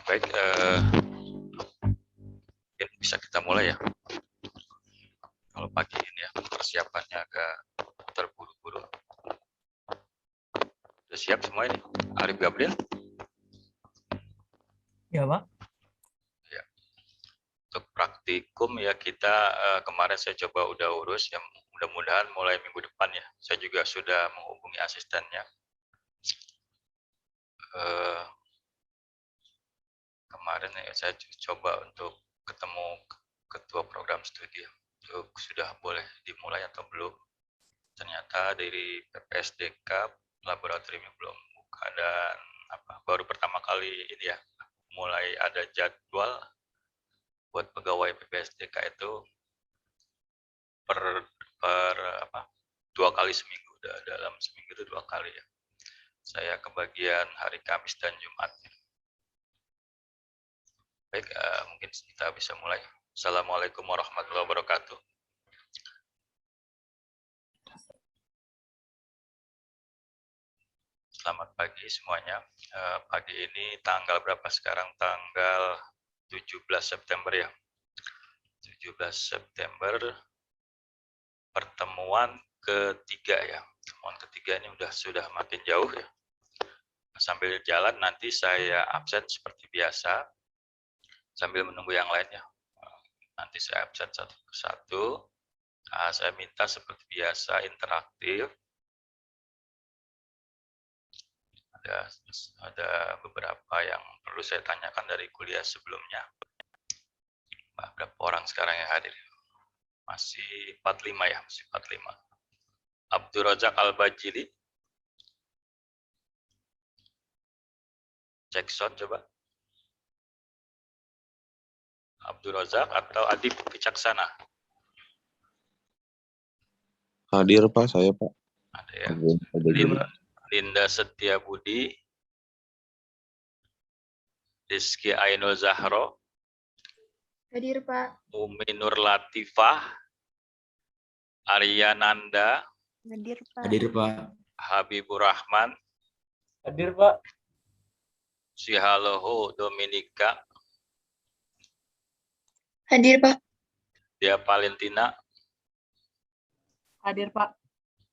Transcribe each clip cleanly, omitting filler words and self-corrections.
Baik, mungkin bisa kita mulai ya. Kalau pagi ini ya persiapannya agak terburu-buru. Sudah siap semua ini? Arif Gabriel? Ya, Pak. Ya. Untuk praktikum ya kita kemarin saya coba udah urus ya, mudah-mudahan mulai minggu depan ya. Saya juga sudah menghubungi asistennya. Kemarin ya saya coba untuk ketemu ketua program studi untuk sudah boleh dimulai atau belum. Ternyata dari PPSDK laboratoriumnya belum buka dan baru pertama kali ini ya mulai ada jadwal buat pegawai PPSDK itu per 2 kali seminggu, dalam seminggu itu 2 kali ya. Saya kebagian hari Kamis dan Jumat. Baik, mungkin kita bisa mulai. Assalamualaikum warahmatullahi wabarakatuh. Selamat pagi semuanya. Pagi ini tanggal berapa sekarang? Tanggal 17 September ya. 17 September pertemuan ketiga ya. Pertemuan ketiga ini sudah makin jauh ya. Sambil jalan nanti saya absen seperti biasa sambil menunggu yang lainnya. Nanti saya absen satu persatu. Saya minta seperti biasa interaktif. Ada beberapa yang perlu saya tanyakan dari kuliah sebelumnya. Berapa orang sekarang yang hadir? Masih 45 ya, masih 45. Abdul Razak Al-Bajili. Cek sound coba. Abdul Razak atau Adib Wicaksana? Hadir Pak, saya Pak. Ada ya. Linda Setiabudi, Rizky Ainul Zahro. Hadir Pak. Umi Nur Latifah, Arya Nanda. Hadir Pak. Hadir Pak. Habibur Rahman. Hadir, Pak. Sihaloho Dominika. Hadir Pak. Dia Valentina. Hadir, Pak.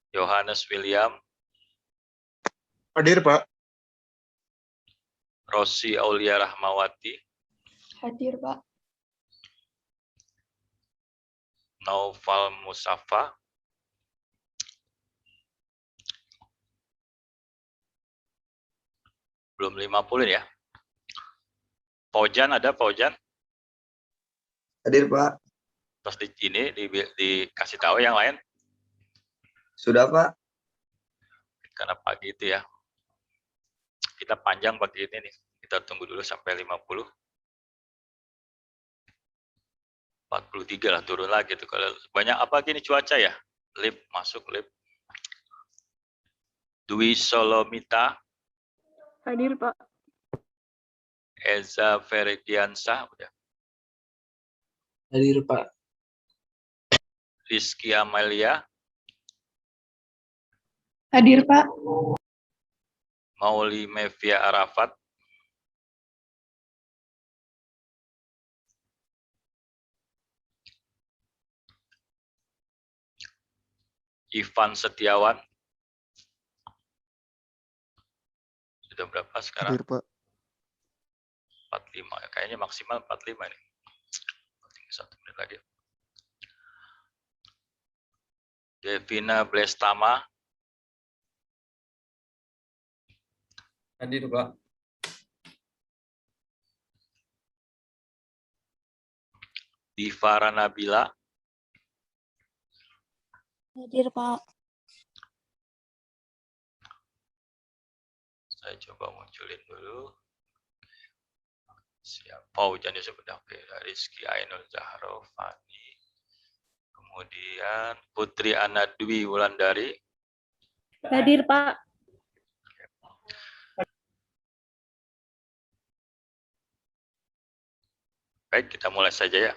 Yohanes William. Hadir Pak. Rosi Aulia Rahmawati. Hadir Pak. Naufal Musafa. Belum 50 ya. Paujan ada Paujan? Hadir Pak. Terus dikasih tahu yang lain? Sudah Pak. Karena pagi itu ya. Kita panjang pagi ini nih. Kita tunggu dulu sampai 50. 43 lah turun lagi tuh. Kalau banyak apa gini cuaca ya? Lift masuk lift. Dwi Solomita. Hadir Pak. Eza Ferdiansah udah. Hadir Pak. Rizky Amelia. Hadir Pak. Mauli Mevia Arafat. Ivan Setiawan. Sudah berapa sekarang? Hadir Pak. 45. Kayaknya maksimal 45 ini. Tinggal 1 menit lagi. Devina Blestama. Hadir Pak. Divara Nabila. Hadir Pak. Saya coba munculin dulu. Siap. Paujan ya sudah. Rizky Ainul Zahro, Fani. Kemudian Putri Ana Dwi Wulandari. Hadir Pak. Baik, kita mulai saja ya.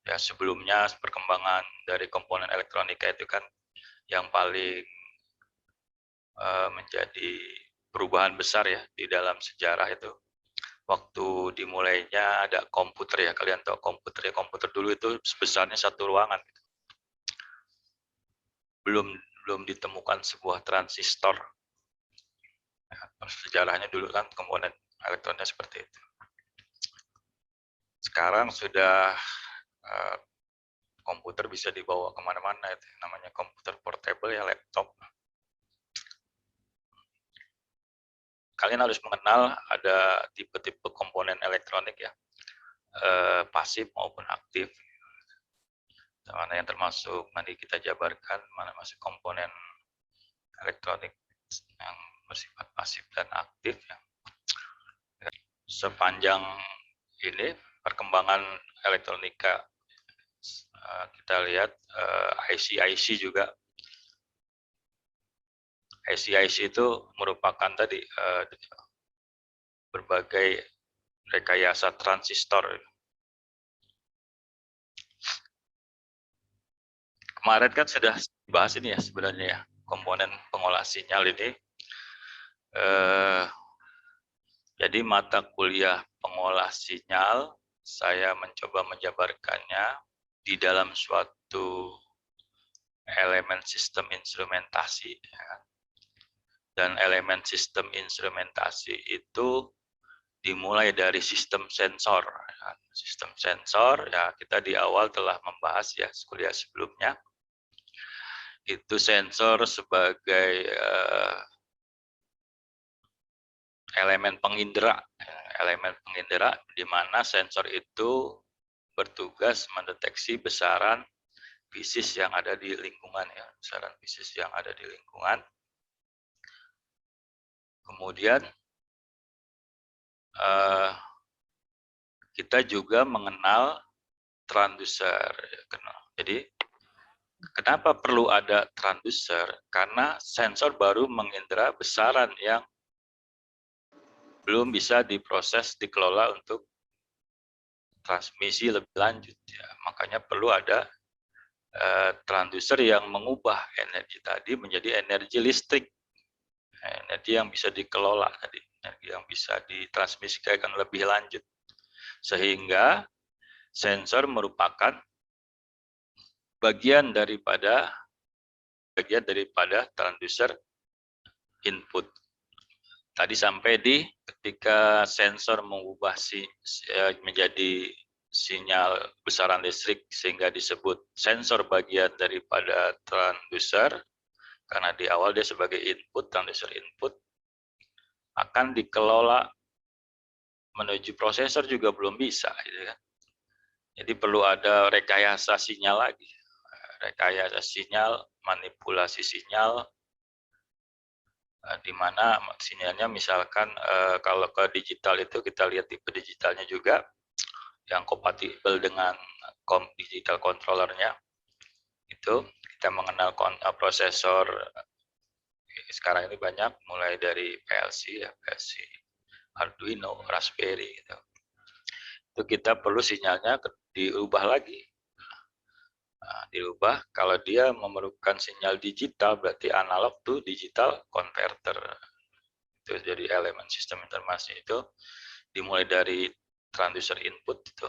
Ya, sebelumnya perkembangan dari komponen elektronika itu kan yang paling menjadi perubahan besar ya di dalam sejarah itu waktu dimulainya ada komputer ya, kalian tahu komputer ya, komputer dulu itu sebesarnya satu ruangan. Belum ditemukan sebuah transistor. Sejarahnya dulu kan komponen elektronnya seperti itu. Sekarang sudah komputer bisa dibawa kemana-mana, itu namanya komputer portable ya, laptop. Kalian harus mengenal ada tipe-tipe komponen elektronik ya, pasif maupun aktif. Mana yang termasuk, nanti kita jabarkan mana masuk komponen elektronik yang bersifat pasif dan aktif ya. Sepanjang ini perkembangan elektronika, kita lihat IC juga. IC itu merupakan tadi berbagai rekayasa transistor. Kemarin kan sudah dibahas ini ya sebenarnya ya, komponen pengolah sinyal ini. Jadi mata kuliah pengolah sinyal, saya mencoba menjabarkannya di dalam suatu elemen sistem instrumentasi. Dan elemen sistem instrumentasi itu dimulai dari sistem sensor. Sistem sensor, ya kita di awal telah membahas ya kuliah sebelumnya. Itu sensor sebagai elemen pengindera. Elemen pengindera di mana sensor itu bertugas mendeteksi besaran fisis yang ada di lingkungan ya, besaran fisis yang ada di lingkungan. Kemudian kita juga mengenal transducer. Jadi kenapa perlu ada transducer? Karena sensor baru mengindera besaran yang belum bisa diproses, dikelola untuk transmisi lebih lanjut. Ya. Makanya perlu ada transducer yang mengubah energi tadi menjadi energi listrik. Energi yang bisa dikelola tadi, energi yang bisa ditransmisikan lebih lanjut. Sehingga sensor merupakan bagian daripada transducer input. Tadi sampai di ketika sensor mengubah menjadi sinyal besaran listrik sehingga disebut sensor bagian daripada transducer, karena di awal dia sebagai input, transducer input akan dikelola menuju prosesor juga belum bisa, gitu kan. Jadi perlu ada rekayasa sinyal lagi, rekayasa sinyal, manipulasi sinyal, di mana sinyalnya misalkan kalau ke digital itu kita lihat tipe digitalnya juga yang kompatibel dengan digital controllernya. Itu kita mengenal prosesor sekarang ini banyak, mulai dari PLC ya, PLC, Arduino, Raspberry gitu. Itu kita perlu sinyalnya diubah lagi. Nah, dirubah, kalau dia memerlukan sinyal digital berarti analog to digital converter. Itu jadi elemen sistem informasi itu dimulai dari transducer input itu.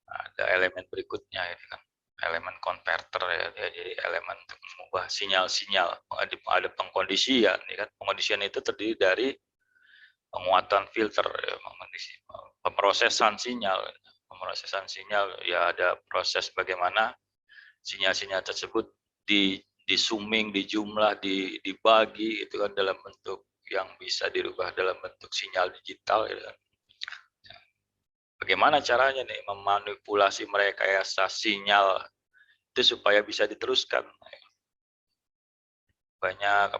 Ada elemen berikutnya ini kan, elemen converter ya, jadi elemen untuk mengubah sinyal-sinyal. Ada pengkondisian, ya kan? Pengkondisian itu terdiri dari penguatan filter, ya, pemrosesan sinyal. Pemrosesan sinyal ya ada proses bagaimana sinyal-sinyal tersebut di zooming, dijumlah, dibagi itu kan dalam bentuk yang bisa dirubah dalam bentuk sinyal digital, ya kan? Bagaimana caranya nih memanipulasi merekayasa sinyal itu supaya bisa diteruskan? Banyak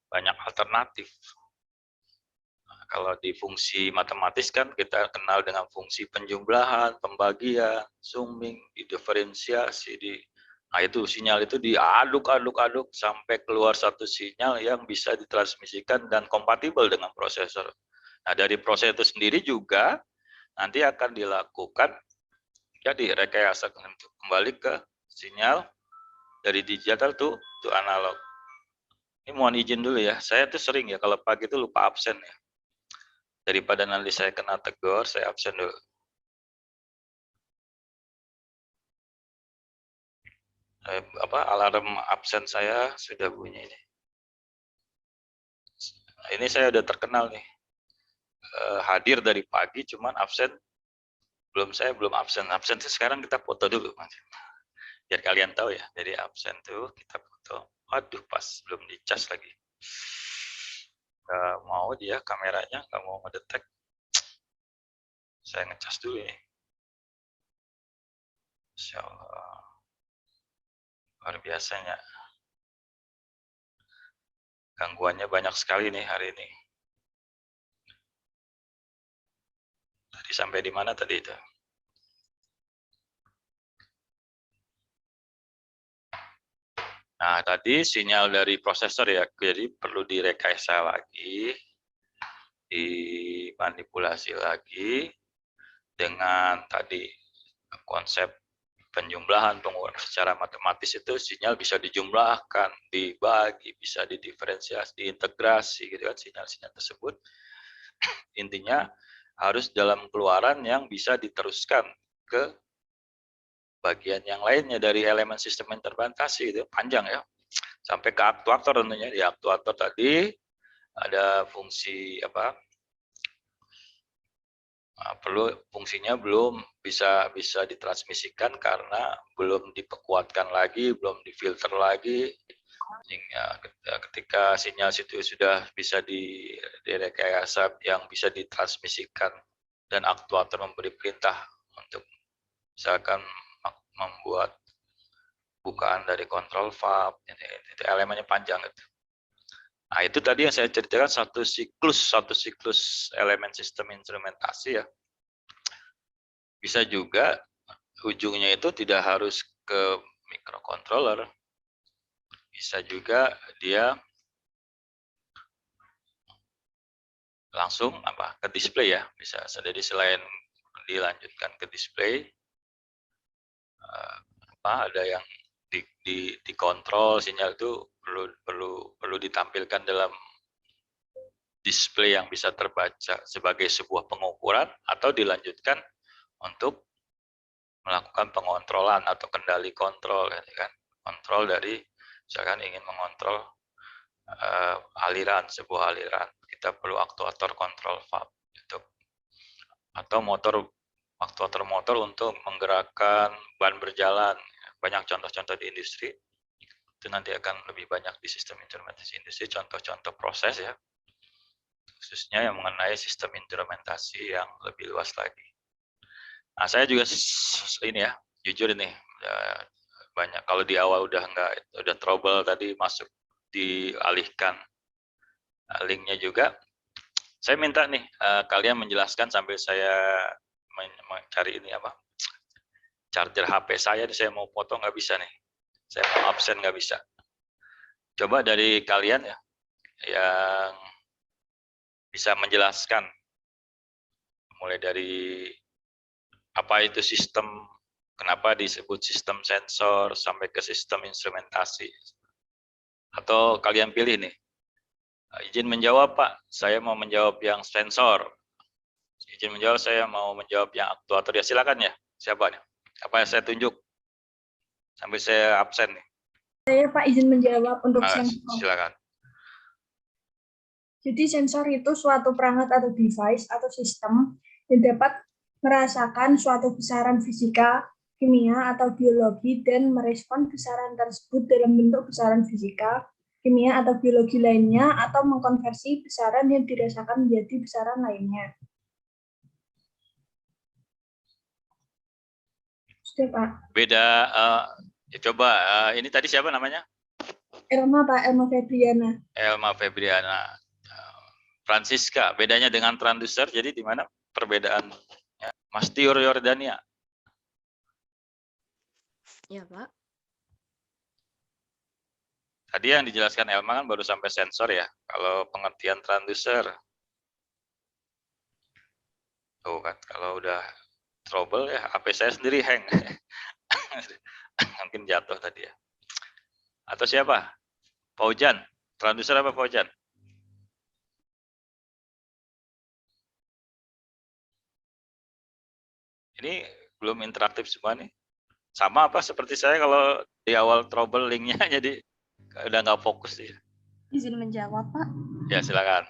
banyak alternatif. Nah, kalau di fungsi matematis kan kita kenal dengan fungsi penjumlahan, pembagian, zooming, diferensiasi, nah itu sinyal itu diaduk-aduk sampai keluar satu sinyal yang bisa ditransmisikan dan kompatibel dengan prosesor. Nah, dari proses itu sendiri juga nanti akan dilakukan jadi rekayasa kembali ke sinyal dari digital tuh analog. Ini mohon izin dulu ya, saya tuh sering ya kalau pagi itu lupa absen ya. Daripada nanti saya kena tegur, saya absen dulu. Alarm absen saya sudah bunyi ini. Ini saya udah terkenal nih. Hadir dari pagi, cuman absen saya belum absen. Absen sekarang kita foto dulu, Mas. Biar kalian tahu ya. Jadi absen tuh kita foto. Aduh, pas belum dicas lagi. Nggak mau dia kameranya, nggak mau ngedetek. Saya ngecas dulu ya. Insya Allah. Luar biasanya. Gangguannya banyak sekali nih hari ini. Tadi sampai di mana tadi itu? Nah, tadi sinyal dari prosesor ya, jadi perlu direkayasa lagi, dimanipulasi lagi dengan tadi konsep penjumlahan, pengukuran secara matematis itu sinyal bisa dijumlahkan, dibagi, bisa didiferensiasi, diintegrasi gitu kan sinyal-sinyal tersebut. Intinya harus dalam keluaran yang bisa diteruskan ke bagian yang lainnya dari elemen sistem interpretasi itu panjang ya. Sampai ke aktuator tentunya. Di aktuator tadi ada fungsi apa? Fungsinya belum bisa ditransmisikan karena belum dipekuatkan lagi, belum difilter lagi. Sehingga ketika sinyal itu sudah bisa direkayasa yang bisa ditransmisikan dan aktuator memberi perintah untuk misalkan membuat bukaan dari kontrol valve, itu elemennya panjang itu. Nah, itu tadi yang saya ceritakan satu siklus elemen sistem instrumentasi ya. Bisa juga ujungnya itu tidak harus ke microcontroller. Bisa juga dia langsung ke display ya. Bisa jadi selain dilanjutkan ke display, ada yang dikontrol sinyal itu perlu ditampilkan dalam display yang bisa terbaca sebagai sebuah pengukuran atau dilanjutkan untuk melakukan pengontrolan atau kendali kontrol kan. Kontrol dari misalkan ingin mengontrol sebuah aliran, kita perlu aktuator kontrol valve gitu. Atau aktuator motor untuk menggerakkan ban berjalan. Banyak contoh-contoh di industri, itu nanti akan lebih banyak di sistem instrumentasi industri, contoh-contoh proses ya, khususnya yang mengenai sistem instrumentasi yang lebih luas lagi. Nah, saya juga ini ya, jujur ini, banyak kalau di awal udah trouble tadi masuk dialihkan linknya juga, saya minta nih kalian menjelaskan sambil saya mencari ini charger HP saya mau foto nggak bisa nih, saya mau absen nggak bisa. Coba dari kalian ya yang bisa menjelaskan mulai dari apa itu sistem, kenapa disebut sistem sensor sampai ke sistem instrumentasi. Atau kalian pilih nih, izin menjawab Pak, saya mau menjawab yang sensor. Izin menjawab, saya mau menjawab yang aktuator. Ya silakan ya, siapa nih? Apa yang saya tunjuk? Sampai saya absen nih. Saya Pak izin menjawab untuk sensor. Silakan. Jadi sensor itu suatu perangkat atau device atau sistem yang dapat merasakan suatu besaran fisika, kimia, atau biologi dan merespon besaran tersebut dalam bentuk besaran fisika, kimia, atau biologi lainnya, atau mengkonversi besaran yang dirasakan menjadi besaran lainnya. Sudah, Pak. Beda, coba ini tadi siapa namanya? Elma, Pak, Elma Febriana. Elma Febriana. Francisca, bedanya dengan transducer, jadi di mana perbedaan? Mas Tiur Yordania. Ya, Pak. Tadi yang dijelaskan Elma kan baru sampai sensor ya. Kalau pengertian transducer, tuh kan, kalau udah trouble ya, HP saya sendiri hang. Mungkin jatuh tadi ya. Atau siapa? Paujan. Transducer apa Paujan? Ini belum interaktif semua nih. Sama apa seperti saya kalau di awal trouble linknya jadi udah nggak fokus ya. Izin menjawab, Pak. Ya silakan.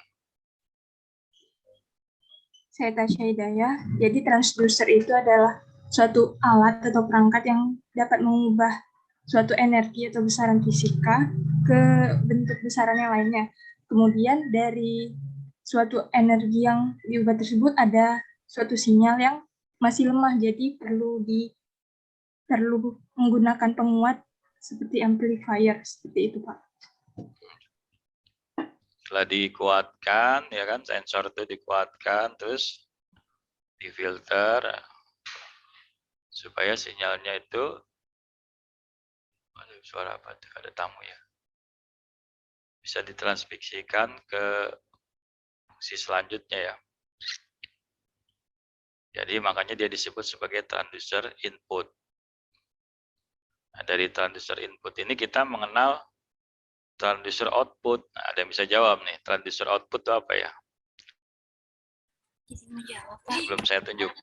Saya Tasya Hidayah. Jadi transducer itu adalah suatu alat atau perangkat yang dapat mengubah suatu energi atau besaran fisika ke bentuk besaran yang lainnya. Kemudian dari suatu energi yang diubah tersebut ada suatu sinyal yang masih lemah, jadi perlu menggunakan penguat seperti amplifier, seperti itu, Pak. Setelah dikuatkan, ya kan, sensor itu dikuatkan, terus difilter supaya sinyalnya itu, aduh, suara apa tuh? Ada tamu ya. Bisa ditransmisikan ke fungsi selanjutnya ya. Jadi makanya dia disebut sebagai transducer input. Nah, dari transducer input ini kita mengenal transducer output. Nah, ada yang bisa jawab nih, transducer output itu apa ya? Izin menjawab, Pak. Sebelum saya tunjuk.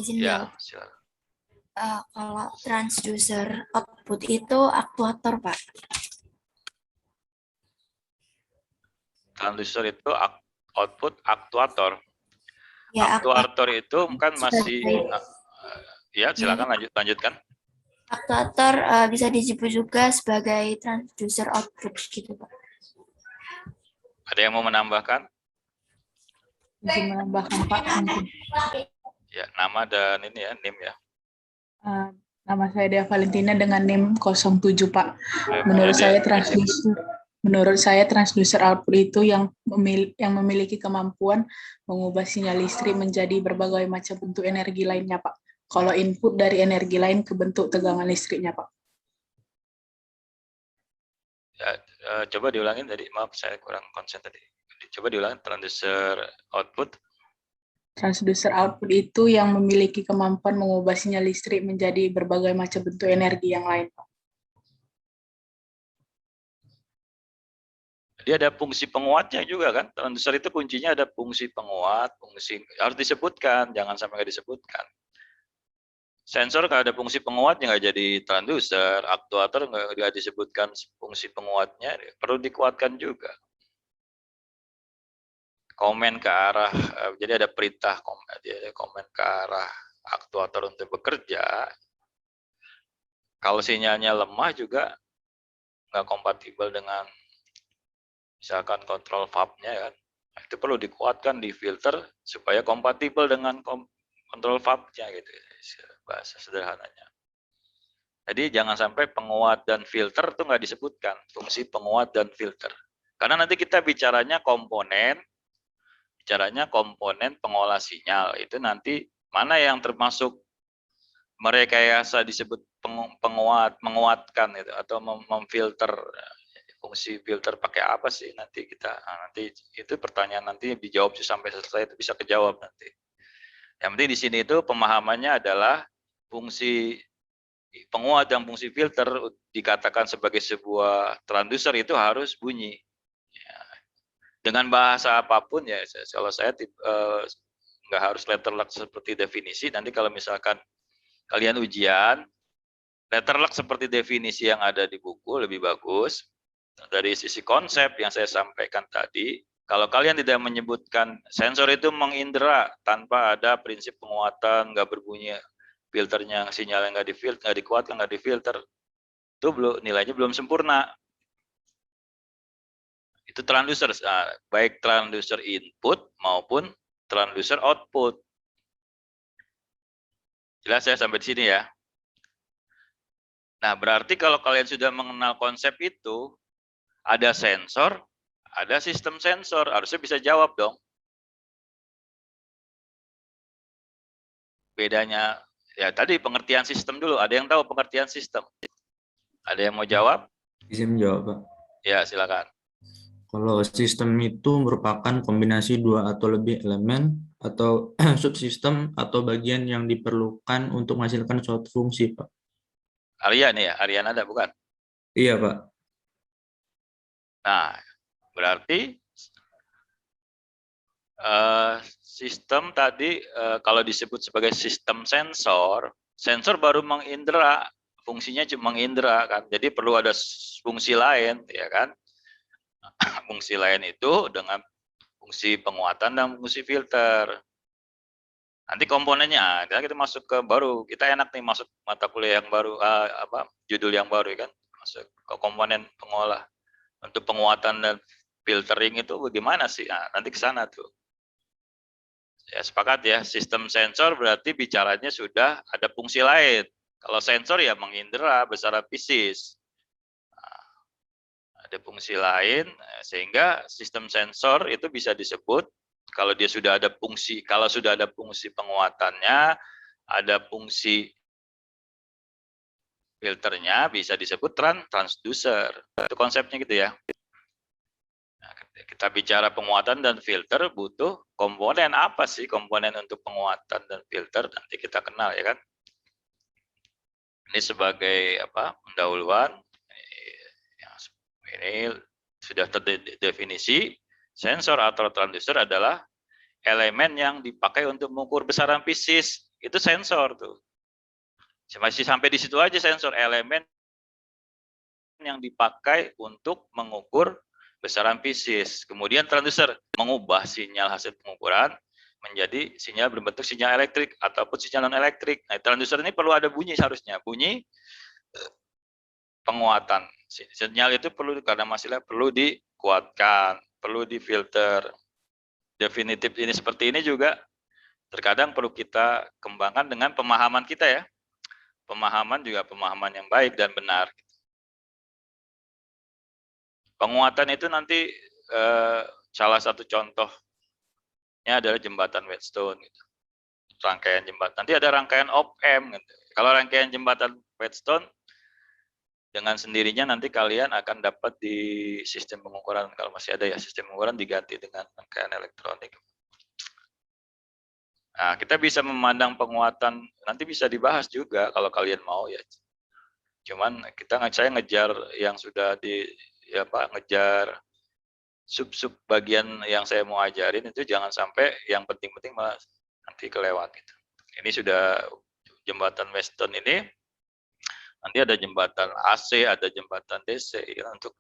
Izin Ya, menjawab. silakan. Kalau transducer output itu aktuator, Pak. Transducer itu output aktuator. Ya, Aktuator itu kan masih, ya silakan lanjutkan. aktuator bisa disebut juga sebagai transducer output gitu, Pak. Ada yang mau menambahkan? Izin menambahkan, Pak. Mungkin. Ya, nama dan ini ya, NIM ya. Nama saya Dea Valentina dengan NIM 07, Pak. Menurut Menurut saya transducer output itu yang memiliki kemampuan mengubah sinyal listrik menjadi berbagai macam bentuk energi lainnya, Pak. Kalau input dari energi lain ke bentuk tegangan listriknya, Pak. Ya, coba diulangin tadi, maaf saya kurang konsen tadi. Coba diulangin transducer output. Transducer output itu yang memiliki kemampuan mengubah sinyal listrik menjadi berbagai macam bentuk energi yang lain, Pak. Dia ada fungsi penguatnya juga kan. Transducer itu kuncinya ada fungsi penguat, fungsi harus disebutkan, jangan sampai nggak disebutkan. Sensor kalau ada fungsi penguatnya nggak jadi transducer, aktuator nggak disebutkan fungsi penguatnya, perlu dikuatkan juga. Komen ke arah, jadi ada perintah komen ke arah aktuator untuk bekerja. Kalau sinyalnya lemah juga nggak kompatibel dengan misalkan kontrol valve-nya kan, itu perlu dikuatkan, difilter supaya kompatibel dengan kontrol valve-nya gitu, bahasa sederhananya. Jadi jangan sampai penguat dan filter itu nggak disebutkan, fungsi penguat dan filter. Karena nanti kita bicaranya komponen pengolah sinyal, itu nanti mana yang termasuk merekayasa disebut menguatkan itu, atau memfilter. Fungsi filter pakai apa sih nanti nanti itu pertanyaan nanti dijawab sampai selesai, itu bisa kejawab nanti. Yang penting di sini itu pemahamannya adalah fungsi penguat dan fungsi filter dikatakan sebagai sebuah transducer itu harus bunyi. Ya. Dengan bahasa apapun ya, kalau saya nggak harus letterlock seperti definisi. Nanti kalau misalkan kalian ujian, letterlock seperti definisi yang ada di buku lebih bagus. Dari sisi konsep yang saya sampaikan tadi, kalau kalian tidak menyebutkan sensor itu mengindera tanpa ada prinsip penguatan, nggak berbunyi, filternya sinyalnya nggak dikuatkan, nggak difilter, itu nilainya belum sempurna. Itu transducer, baik transducer input maupun transducer output. Jelas ya sampai di sini ya. Nah, berarti kalau kalian sudah mengenal konsep itu, ada sensor, ada sistem sensor, harusnya bisa jawab dong. Bedanya, ya tadi pengertian sistem dulu, ada yang tahu pengertian sistem? Ada yang mau jawab? Izin menjawab, Pak. Ya, silakan. Kalau sistem itu merupakan kombinasi dua atau lebih elemen atau subsistem atau bagian yang diperlukan untuk menghasilkan suatu fungsi, Pak. Arya nih ya, Aryan ada bukan? Iya, Pak. Nah, berarti Sistem tadi kalau disebut sebagai sistem sensor, sensor baru mengindera, fungsinya cuma mengindera kan. Jadi perlu ada fungsi lain, ya kan? Fungsi lain itu dengan fungsi penguatan dan fungsi filter. Nanti komponennya, kita masuk ke baru, kita enak nih masuk mata kuliah yang baru, judul yang baru kan, masuk ke komponen pengolah. Untuk penguatan dan filtering itu bagaimana sih? Nah, nanti ke sana tuh. Ya sepakat ya, sistem sensor berarti bicaranya sudah ada fungsi lain. Kalau sensor ya mengindera bersara fisik. Nah, ada fungsi lain sehingga sistem sensor itu bisa disebut kalau dia sudah ada fungsi, kalau sudah ada fungsi penguatannya, ada fungsi filternya, bisa disebut transducer. Itu konsepnya gitu ya. Nah, kita bicara penguatan dan filter butuh komponen apa sih komponen untuk penguatan dan filter, nanti kita kenal ya kan. Ini sebagai pendahuluan. Ini sudah terdefinisi, sensor atau transducer adalah elemen yang dipakai untuk mengukur besaran fisik. Itu sensor tuh. Masih sampai di situ aja sensor, elemen yang dipakai untuk mengukur besaran fisik. Kemudian transducer mengubah sinyal hasil pengukuran menjadi sinyal berbentuk sinyal elektrik ataupun sinyal non elektrik. Nah, transducer ini perlu ada bunyi seharusnya, bunyi penguatan. Sinyal itu perlu karena masihlah perlu dikuatkan, perlu difilter. Definitif ini seperti ini juga terkadang perlu kita kembangkan dengan pemahaman kita ya. Pemahaman juga pemahaman yang baik dan benar. Penguatan itu nanti salah satu contohnya adalah jembatan Whetstone. Gitu. Rangkaian jembatan. Nanti ada rangkaian op-amp. Gitu. Kalau rangkaian jembatan Whetstone, dengan sendirinya nanti kalian akan dapat di sistem pengukuran. Kalau masih ada ya sistem pengukuran diganti dengan rangkaian elektronik. Nah, kita bisa memandang penguatan, nanti bisa dibahas juga kalau kalian mau ya. Cuman saya ngejar yang sudah ngejar sub-sub bagian yang saya mau ajarin itu jangan sampai yang penting-penting malah nanti kelewat gitu. Ini sudah jembatan Whetstone ini, nanti ada jembatan AC, ada jembatan DC ya, untuk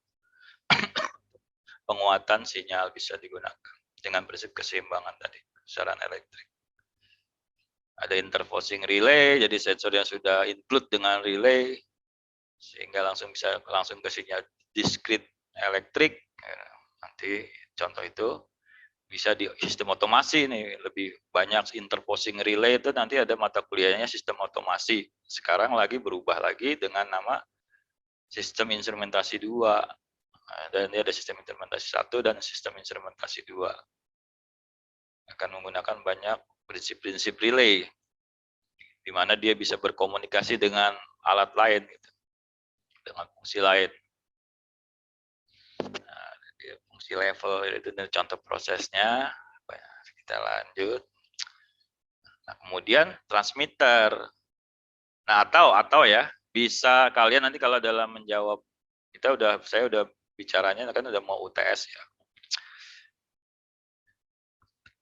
penguatan sinyal bisa digunakan dengan prinsip keseimbangan tadi, besaran elektrik. Ada interposing relay, jadi sensor yang sudah include dengan relay, sehingga bisa langsung ke sinyal discrete elektrik. Nanti contoh itu bisa di sistem otomasi nih, lebih banyak interposing relay itu nanti ada mata kuliahnya sistem otomasi. Sekarang lagi berubah lagi dengan nama sistem instrumentasi 2. Dan ini ada sistem instrumentasi 1 dan sistem instrumentasi 2. Akan menggunakan banyak prinsip-prinsip relay, di mana dia bisa berkomunikasi dengan alat lain, gitu, dengan fungsi lain. Nah, fungsi level itu contoh prosesnya. Kita lanjut. Nah, kemudian transmitter. Nah, atau ya bisa kalian nanti kalau dalam menjawab saya udah bicaranya kan udah mau UTS ya.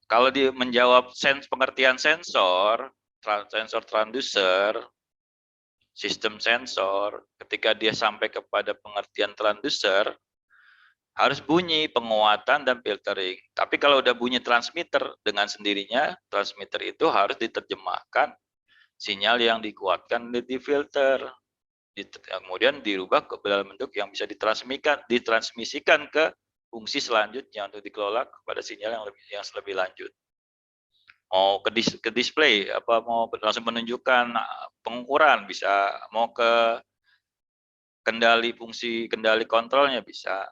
Kalau menjawab pengertian sensor transducer, sistem sensor, ketika dia sampai kepada pengertian transducer, harus bunyi penguatan dan filtering. Tapi kalau udah bunyi transmitter, dengan sendirinya transmitter itu harus diterjemahkan sinyal yang dikuatkan difilter, kemudian dirubah ke dalam bentuk yang bisa ditransmisikan ke fungsi selanjutnya untuk dikelola kepada sinyal yang lebih lanjut. Mau ke display, mau langsung menunjukkan pengukuran bisa, mau ke fungsi kendali kontrolnya bisa.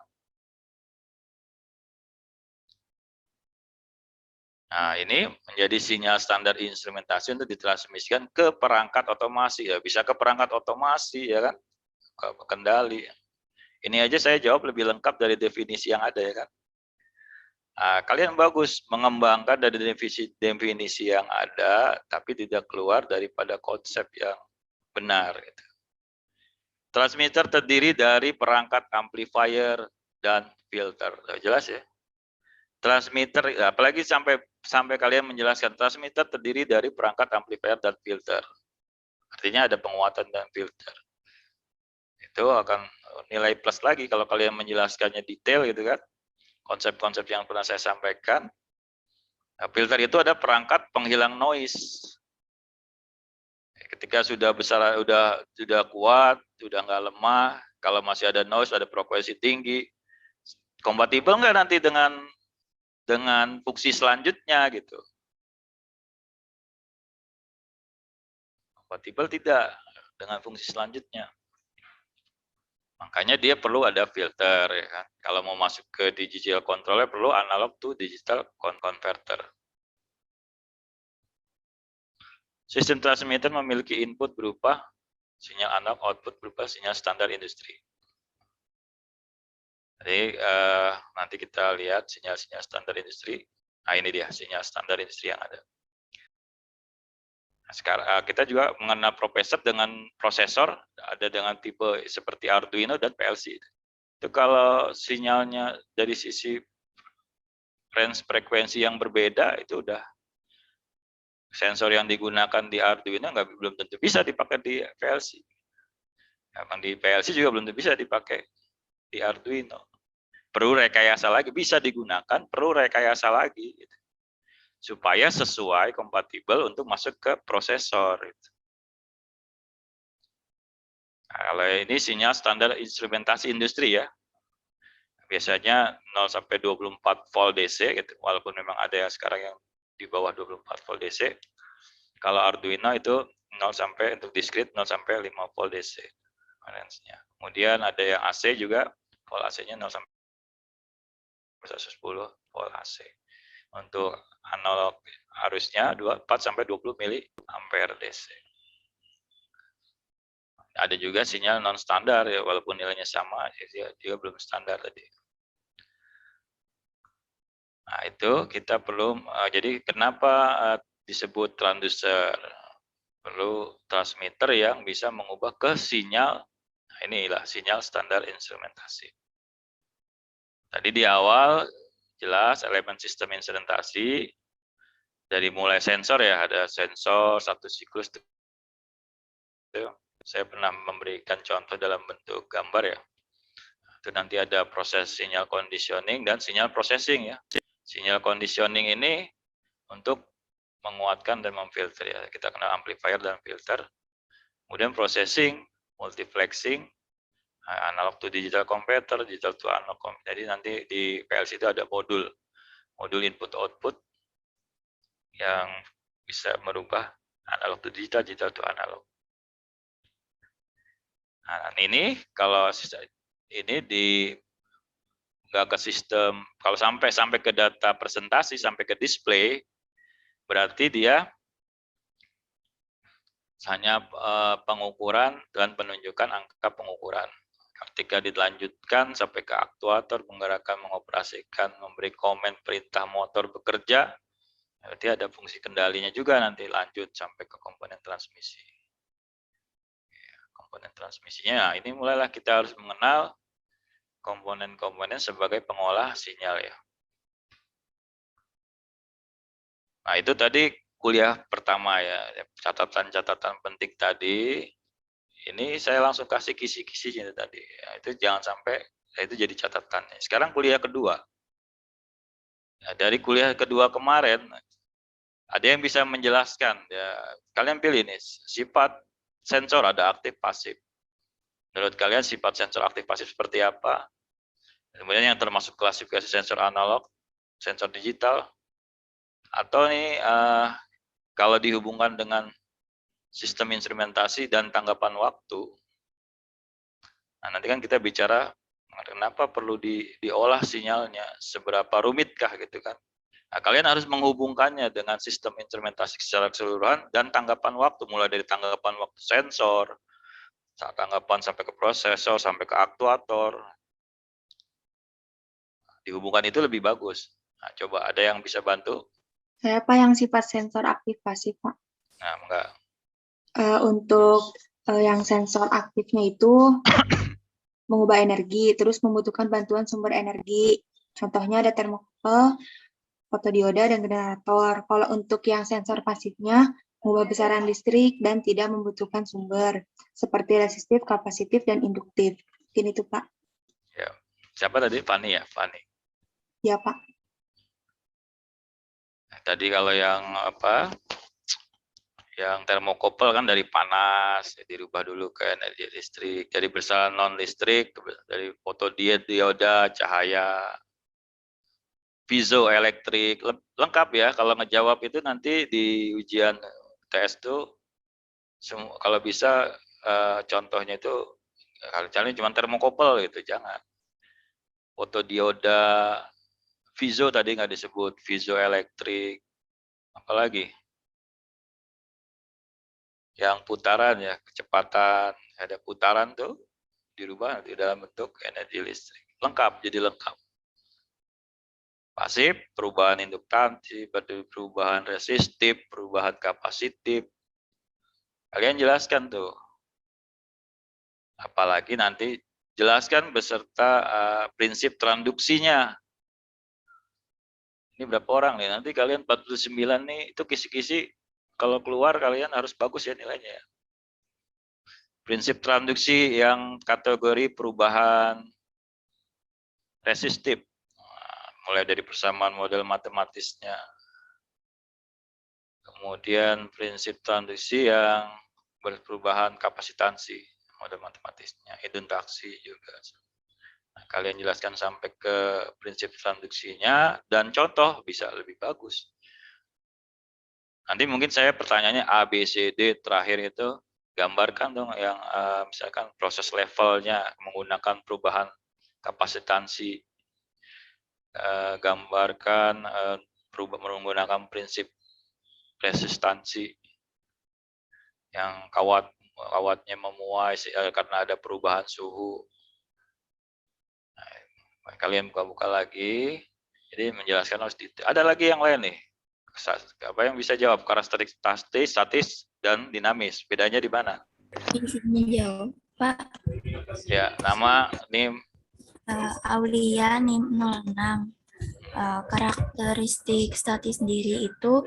Nah, ini menjadi sinyal standar instrumentasi untuk ditransmisikan ke perangkat otomasi ya, bisa ke perangkat otomasi ya kan, ke kendali. Ini aja saya jawab lebih lengkap dari definisi yang ada ya kan. Nah, kalian bagus mengembangkan dari definisi yang ada, tapi tidak keluar daripada konsep yang benar. Gitu. Transmitter terdiri dari perangkat amplifier dan filter. Sudah jelas ya? Transmitter, apalagi sampai kalian menjelaskan, transmitter terdiri dari perangkat amplifier dan filter. Artinya ada penguatan dan filter. Itu akan nilai plus lagi kalau kalian menjelaskannya detail gitu kan. Konsep-konsep yang pernah saya sampaikan. Nah, filter itu ada perangkat penghilang noise. Ketika sudah besar, sudah kuat, sudah nggak lemah, kalau masih ada noise, ada frekuensi tinggi, kompatibel nggak nanti dengan fungsi selanjutnya gitu? Kompatibel tidak dengan fungsi selanjutnya. Makanya dia perlu ada filter ya kan. Kalau mau masuk ke digital controller perlu analog to digital converter. Sistem transmitter memiliki input berupa sinyal analog, output berupa sinyal standar industri. Jadi nanti kita lihat sinyal-sinyal standar industri. Nah ini dia sinyal standar industri yang ada. Nah, sekarang kita juga mengenal prosesor ada dengan tipe seperti Arduino dan PLC. Itu kalau sinyalnya dari sisi range frekuensi yang berbeda itu udah sensor yang digunakan di Arduino belum tentu bisa dipakai di PLC. Emang di PLC juga belum tentu bisa dipakai di Arduino. Perlu rekayasa lagi, bisa digunakan, perlu rekayasa lagi. Gitu. Supaya sesuai, kompatibel untuk masuk ke prosesor. Gitu. Nah, kalau ini sinyal standar instrumentasi industri ya. Biasanya 0 sampai 24 volt DC, gitu. Walaupun memang ada yang sekarang yang di bawah 24 volt DC. Kalau Arduino itu 0 sampai untuk discrete 0 sampai 5 volt DC. Kemudian ada yang AC juga, volt AC-nya 0 sampai 110 volt AC. Untuk analog arusnya 4 sampai 20 mili ampere DC. Ada juga sinyal non standar ya, walaupun nilainya sama, dia belum standar tadi. Nah itu kita perlu, jadi kenapa disebut transducer? Perlu transmitter yang bisa mengubah ke sinyal. Nah inilah sinyal standar instrumentasi. Tadi di awal jelas elemen sistem instrumentasi dari mulai sensor ya, ada sensor satu siklus. Saya pernah memberikan contoh dalam bentuk gambar ya. Itu nanti ada proses sinyal conditioning dan sinyal processing ya. Sinyal conditioning ini untuk menguatkan dan memfilter ya. Kita kenal amplifier dan filter. Kemudian processing, multiplexing, analog to digital converter, digital to analog. Jadi nanti di PLC itu ada modul input output yang bisa merubah analog to digital, digital to analog. Nah, ini kalau ini nggak ke sistem, kalau sampai ke data presentasi, sampai ke display, berarti dia hanya pengukuran dan penunjukan angka pengukuran. Ketika dilanjutkan sampai ke aktuator, menggerakkan, mengoperasikan, memberi komen, perintah motor bekerja, berarti ada fungsi kendalinya juga nanti lanjut sampai ke komponen transmisi. Komponen transmisinya, nah ini mulailah kita harus mengenal komponen-komponen sebagai pengolah sinyal ya. Nah itu tadi kuliah pertama ya, catatan-catatan penting tadi. Ini saya langsung kasih kisi-kisinya tadi. Ya, itu jangan sampai itu jadi catatan. Sekarang kuliah kedua. Ya, dari kuliah kedua kemarin ada yang bisa menjelaskan. Ya, kalian pilih nih sifat sensor ada aktif pasif. Menurut kalian sifat sensor aktif pasif seperti apa? Kemudian yang termasuk klasifikasi sensor analog, sensor digital, atau nih kalau dihubungkan dengan sistem instrumentasi dan tanggapan waktu. Nah, nanti kan kita bicara kenapa perlu diolah sinyalnya, seberapa rumitkah gitu kan. Nah, kalian harus menghubungkannya dengan sistem instrumentasi secara keseluruhan dan tanggapan waktu, mulai dari tanggapan waktu sensor, tanggapan sampai ke prosesor, sampai ke aktuator. Dihubungkan itu lebih bagus. Nah, coba ada yang bisa bantu? Saya Pak yang sifat sensor aktif pasif Pak. Nah, enggak. Untuk yang sensor aktifnya itu mengubah energi, terus membutuhkan bantuan sumber energi. Contohnya ada termokouple, fotodioda, dan generator. Kalau untuk yang sensor pasifnya, mengubah besaran listrik dan tidak membutuhkan sumber, seperti resistif, kapasitif, dan induktif. Mungkin itu, Pak. Ya. Siapa tadi? Fani ya? Fani. Ya, Pak. Nah, tadi kalau yang apa? Yang termokouple kan dari panas, dirubah dulu ke energi listrik. Jadi besaran non listrik dari fotodioda, cahaya, piezoelektrik, lengkap ya. Kalau ngejawab itu nanti di ujian tes tuh kalau bisa contohnya itu caranya cuma termokouple gitu, jangan. Fotodioda, piezo tadi nggak disebut, piezoelektrik, apalagi yang putaran ya, kecepatan, ada putaran tuh dirubah di dalam bentuk energi listrik. Lengkap, jadi lengkap. Pasif, perubahan induktansi, perubahan resistif, perubahan kapasitif. Kalian jelaskan tuh. Apalagi nanti jelaskan beserta prinsip tranduksinya. Ini berapa orang nih? Nanti kalian 49 nih, itu kisi-kisi kalau keluar kalian harus bagus ya nilainya. Prinsip tranduksi yang kategori perubahan resistif. Mulai dari persamaan model matematisnya. Kemudian prinsip tranduksi yang berperubahan kapasitansi, model matematisnya, induktansi juga. Nah, kalian jelaskan sampai ke prinsip tranduksinya dan contoh bisa lebih bagus. Nanti mungkin saya pertanyaannya A, B, C, D terakhir itu gambarkan dong yang misalkan proses levelnya menggunakan perubahan kapasitansi, gambarkan menggunakan prinsip resistansi yang kawatnya memuai karena ada perubahan suhu. Nah, kalian buka-buka lagi, jadi menjelaskan harus detail. Ada lagi yang lain nih. Apa yang bisa jawab? Karakteristik statis dan dinamis. Bedanya di mana? Di sini jawab, Pak. Ya, nama NIM Aulia NIM 06. Karakteristik statis sendiri itu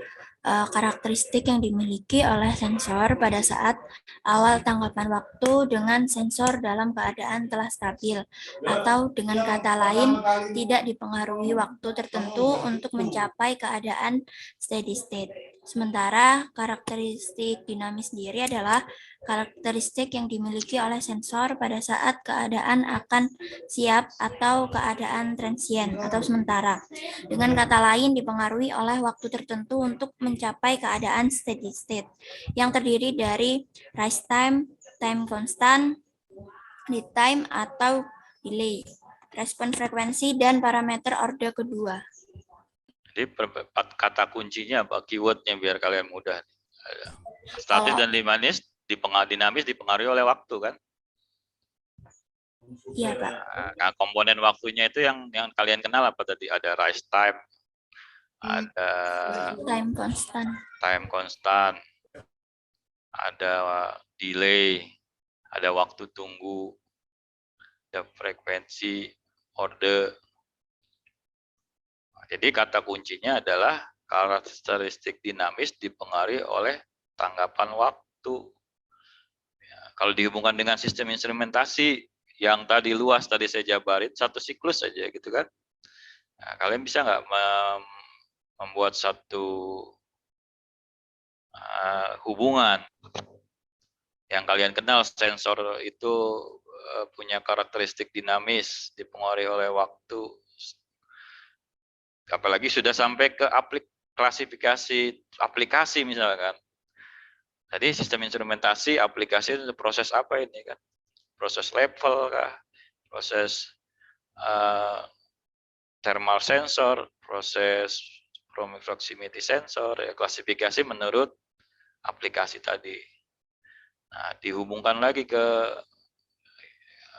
karakteristik yang dimiliki oleh sensor pada saat awal tanggapan waktu dengan sensor dalam keadaan telah stabil, atau dengan kata lain tidak dipengaruhi waktu tertentu untuk mencapai keadaan steady state. Sementara karakteristik dinamis sendiri adalah karakteristik yang dimiliki oleh sensor pada saat keadaan akan siap atau keadaan transient atau sementara. Dengan kata lain dipengaruhi oleh waktu tertentu untuk mencapai keadaan steady state yang terdiri dari rise time, time constant, lead time atau delay, respon frekuensi, dan parameter orde kedua. Jadi kata kuncinya apa? Keywordnya biar kalian mudah. Statis dan dinamis dipengaruhi oleh waktu kan? Iya, Pak. Nah, komponen waktunya itu yang kalian kenal apa tadi? Ada rise time, ada time constant, ada delay, ada waktu tunggu, ada frekuensi, orde. Jadi kata kuncinya adalah karakteristik dinamis dipengaruhi oleh tanggapan waktu. Ya, kalau dihubungkan dengan sistem instrumentasi yang tadi luas tadi saya jabarin satu siklus saja gitu kan. Nah, kalian bisa nggak membuat satu hubungan yang kalian kenal sensor itu punya karakteristik dinamis dipengaruhi oleh waktu. Apalagi sudah sampai ke klasifikasi aplikasi misalkan. Tadi sistem instrumentasi aplikasi itu proses apa ini kan? Proses level kah? Proses thermal sensor, proses proximity sensor, ya, klasifikasi menurut aplikasi tadi. Nah, dihubungkan lagi ke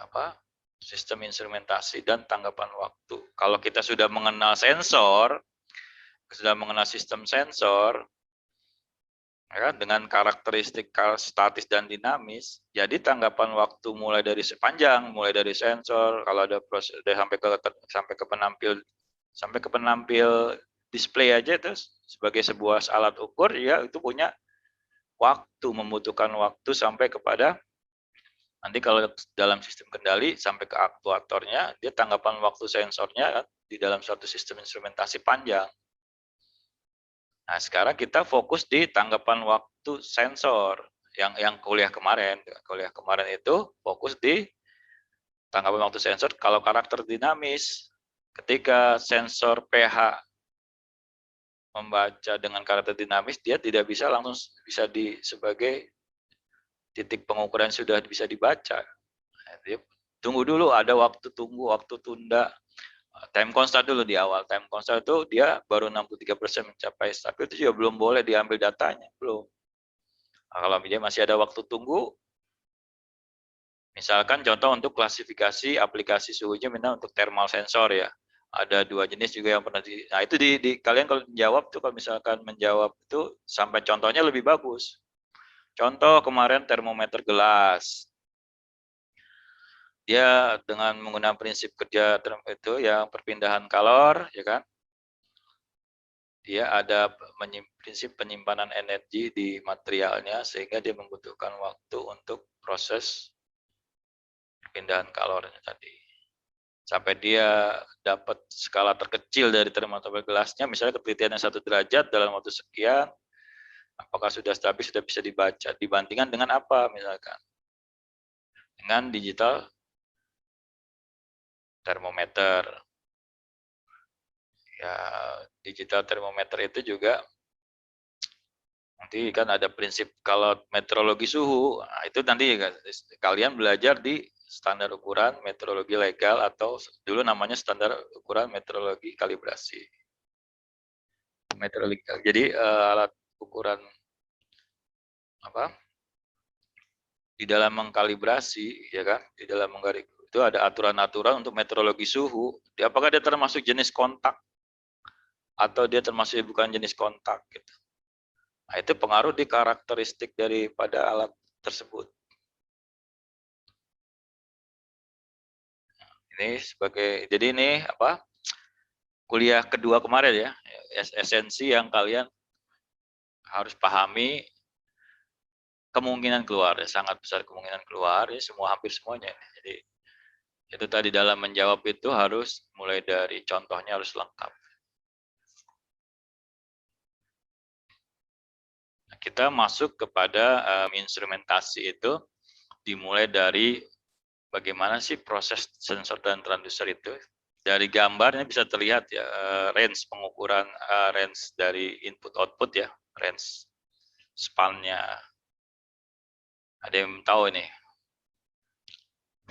apa? Sistem instrumentasi dan tanggapan waktu. Kalau kita sudah mengenal sensor, sudah mengenal sistem sensor, ya, dengan karakteristik statis dan dinamis, jadi tanggapan waktu mulai dari sepanjang, mulai dari sensor, kalau ada proses sampai ke penampil sampai ke penampil display aja itu sebagai sebuah alat ukur, ya itu punya waktu, membutuhkan waktu sampai kepada nanti kalau dalam sistem kendali sampai ke aktuatornya, dia tanggapan waktu sensornya di dalam suatu sistem instrumentasi panjang. Nah, sekarang kita fokus di tanggapan waktu sensor yang kuliah kemarin. Kuliah kemarin itu fokus di tanggapan waktu sensor kalau karakter dinamis. Ketika sensor pH membaca dengan karakter dinamis, dia tidak bisa langsung bisa sebagai titik pengukuran sudah bisa dibaca. Tunggu dulu, ada waktu tunggu, waktu tunda, time constant dulu di awal. Time constant itu dia baru 63% mencapai stabil, itu juga belum boleh diambil datanya, belum. Nah, kalau dia masih ada waktu tunggu, misalkan contoh untuk klasifikasi aplikasi suhunya, minta untuk thermal sensor ya. Ada 2 jenis juga yang pernah nah itu kalian kalau menjawab tuh, kalau misalkan menjawab itu sampai contohnya lebih bagus. Contoh kemarin termometer gelas. Dia dengan menggunakan prinsip kerja itu yang perpindahan kalor, ya kan? Dia ada prinsip penyimpanan energi di materialnya sehingga dia membutuhkan waktu untuk proses perpindahan kalornya tadi. Sampai dia dapat skala terkecil dari termometer gelasnya, misalnya ketelitiannya 1 derajat dalam waktu sekian, apakah sudah stabil, sudah bisa dibaca, dibandingkan dengan apa misalkan? Dengan digital termometer. Ya, digital termometer itu juga nanti kan ada prinsip kalau meteorologi suhu, nah itu nanti kalian belajar di standar ukuran meteorologi legal atau dulu namanya standar ukuran meteorologi kalibrasi. Meteorologi. Jadi alat ukuran apa? Di dalam mengkalibrasi, ya kan? Di dalam itu ada aturan-aturan untuk meteorologi suhu. Apakah dia termasuk jenis kontak atau dia termasuk bukan jenis kontak gitu. Nah, itu pengaruh di karakteristik daripada alat tersebut. Ini jadi ini apa? Kuliah kedua kemarin ya, esensi yang kalian harus pahami, kemungkinan keluar, ya, sangat besar kemungkinan keluar, ya, hampir semuanya. Jadi itu tadi dalam menjawab itu harus mulai dari contohnya harus lengkap. Nah, kita masuk kepada instrumentasi itu dimulai dari bagaimana sih proses sensor dan transducer itu. Dari gambarnya bisa terlihat ya, range pengukuran, range dari input output ya, range span-nya. Ada yang tahu ini?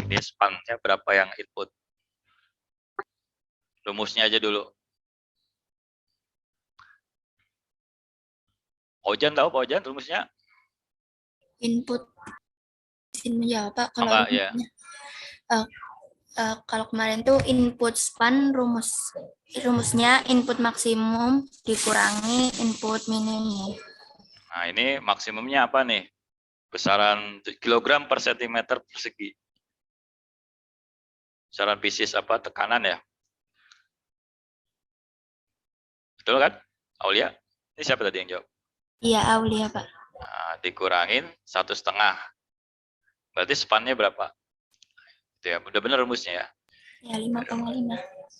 Ini span-nya berapa yang input? Rumusnya aja dulu. Ojan tahu Pak Ojan rumusnya? Input. Izin menjawab Pak, kalau Enggak, ya. Kalau kemarin tuh input span rumusnya input maksimum dikurangi input minimum. Nah, ini maksimumnya apa nih? Besaran kilogram per sentimeter persegi. Besaran pieces apa tekanan ya? Betul kan? Aulia? Ini siapa tadi yang jawab? Iya, Aulia Pak. Nah, dikurangin 1,5. Berarti spannya berapa? Itu ya, udah benar rumusnya ya. Ya, 5,5.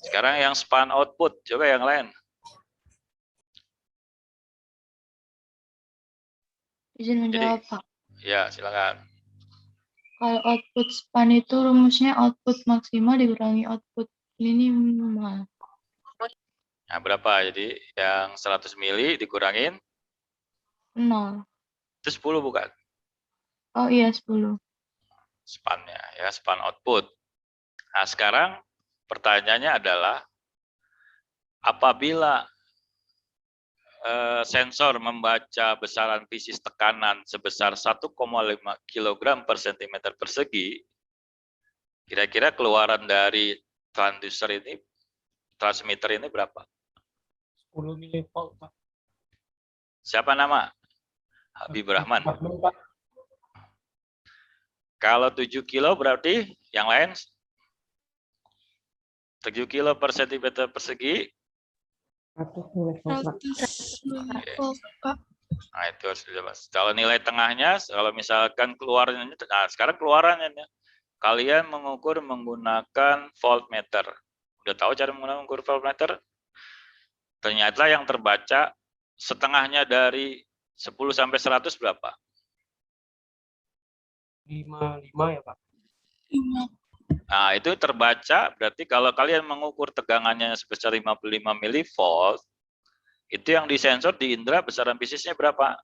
Sekarang yang span output, coba yang lain. Izin menjawab, Pak. Ya, silakan. Kalau output span itu rumusnya output maksimal dikurangi output minimal. Nah, berapa? Jadi yang 100 mili dikurangin 0. itu 10 bukan? Oh iya, 10. Spannya ya, span output. Nah, sekarang pertanyaannya adalah apabila sensor membaca besaran pieces tekanan sebesar 1,5 kg per cm persegi, kira-kira keluaran dari transducer ini, transmitter ini berapa? 10 milivolt, Pak. Siapa nama? Habib Rahman. Pak. Kalau 7 kilo berarti yang lain 7 kilo per sentimeter persegi. 100 nilai volt, Pak. Nah, itu harus dijelas. Kalau nilai tengahnya, kalau misalkan keluarannya, nah sekarang keluarannya, kalian mengukur menggunakan voltmeter. Udah tahu cara menggunakan mengukur voltmeter? Ternyata yang terbaca setengahnya dari 10 sampai 100 berapa? 55 ya, Pak. Nah, itu terbaca berarti kalau kalian mengukur tegangannya sebesar 55 milivolt, itu yang disensor di indera besaran bisnisnya berapa?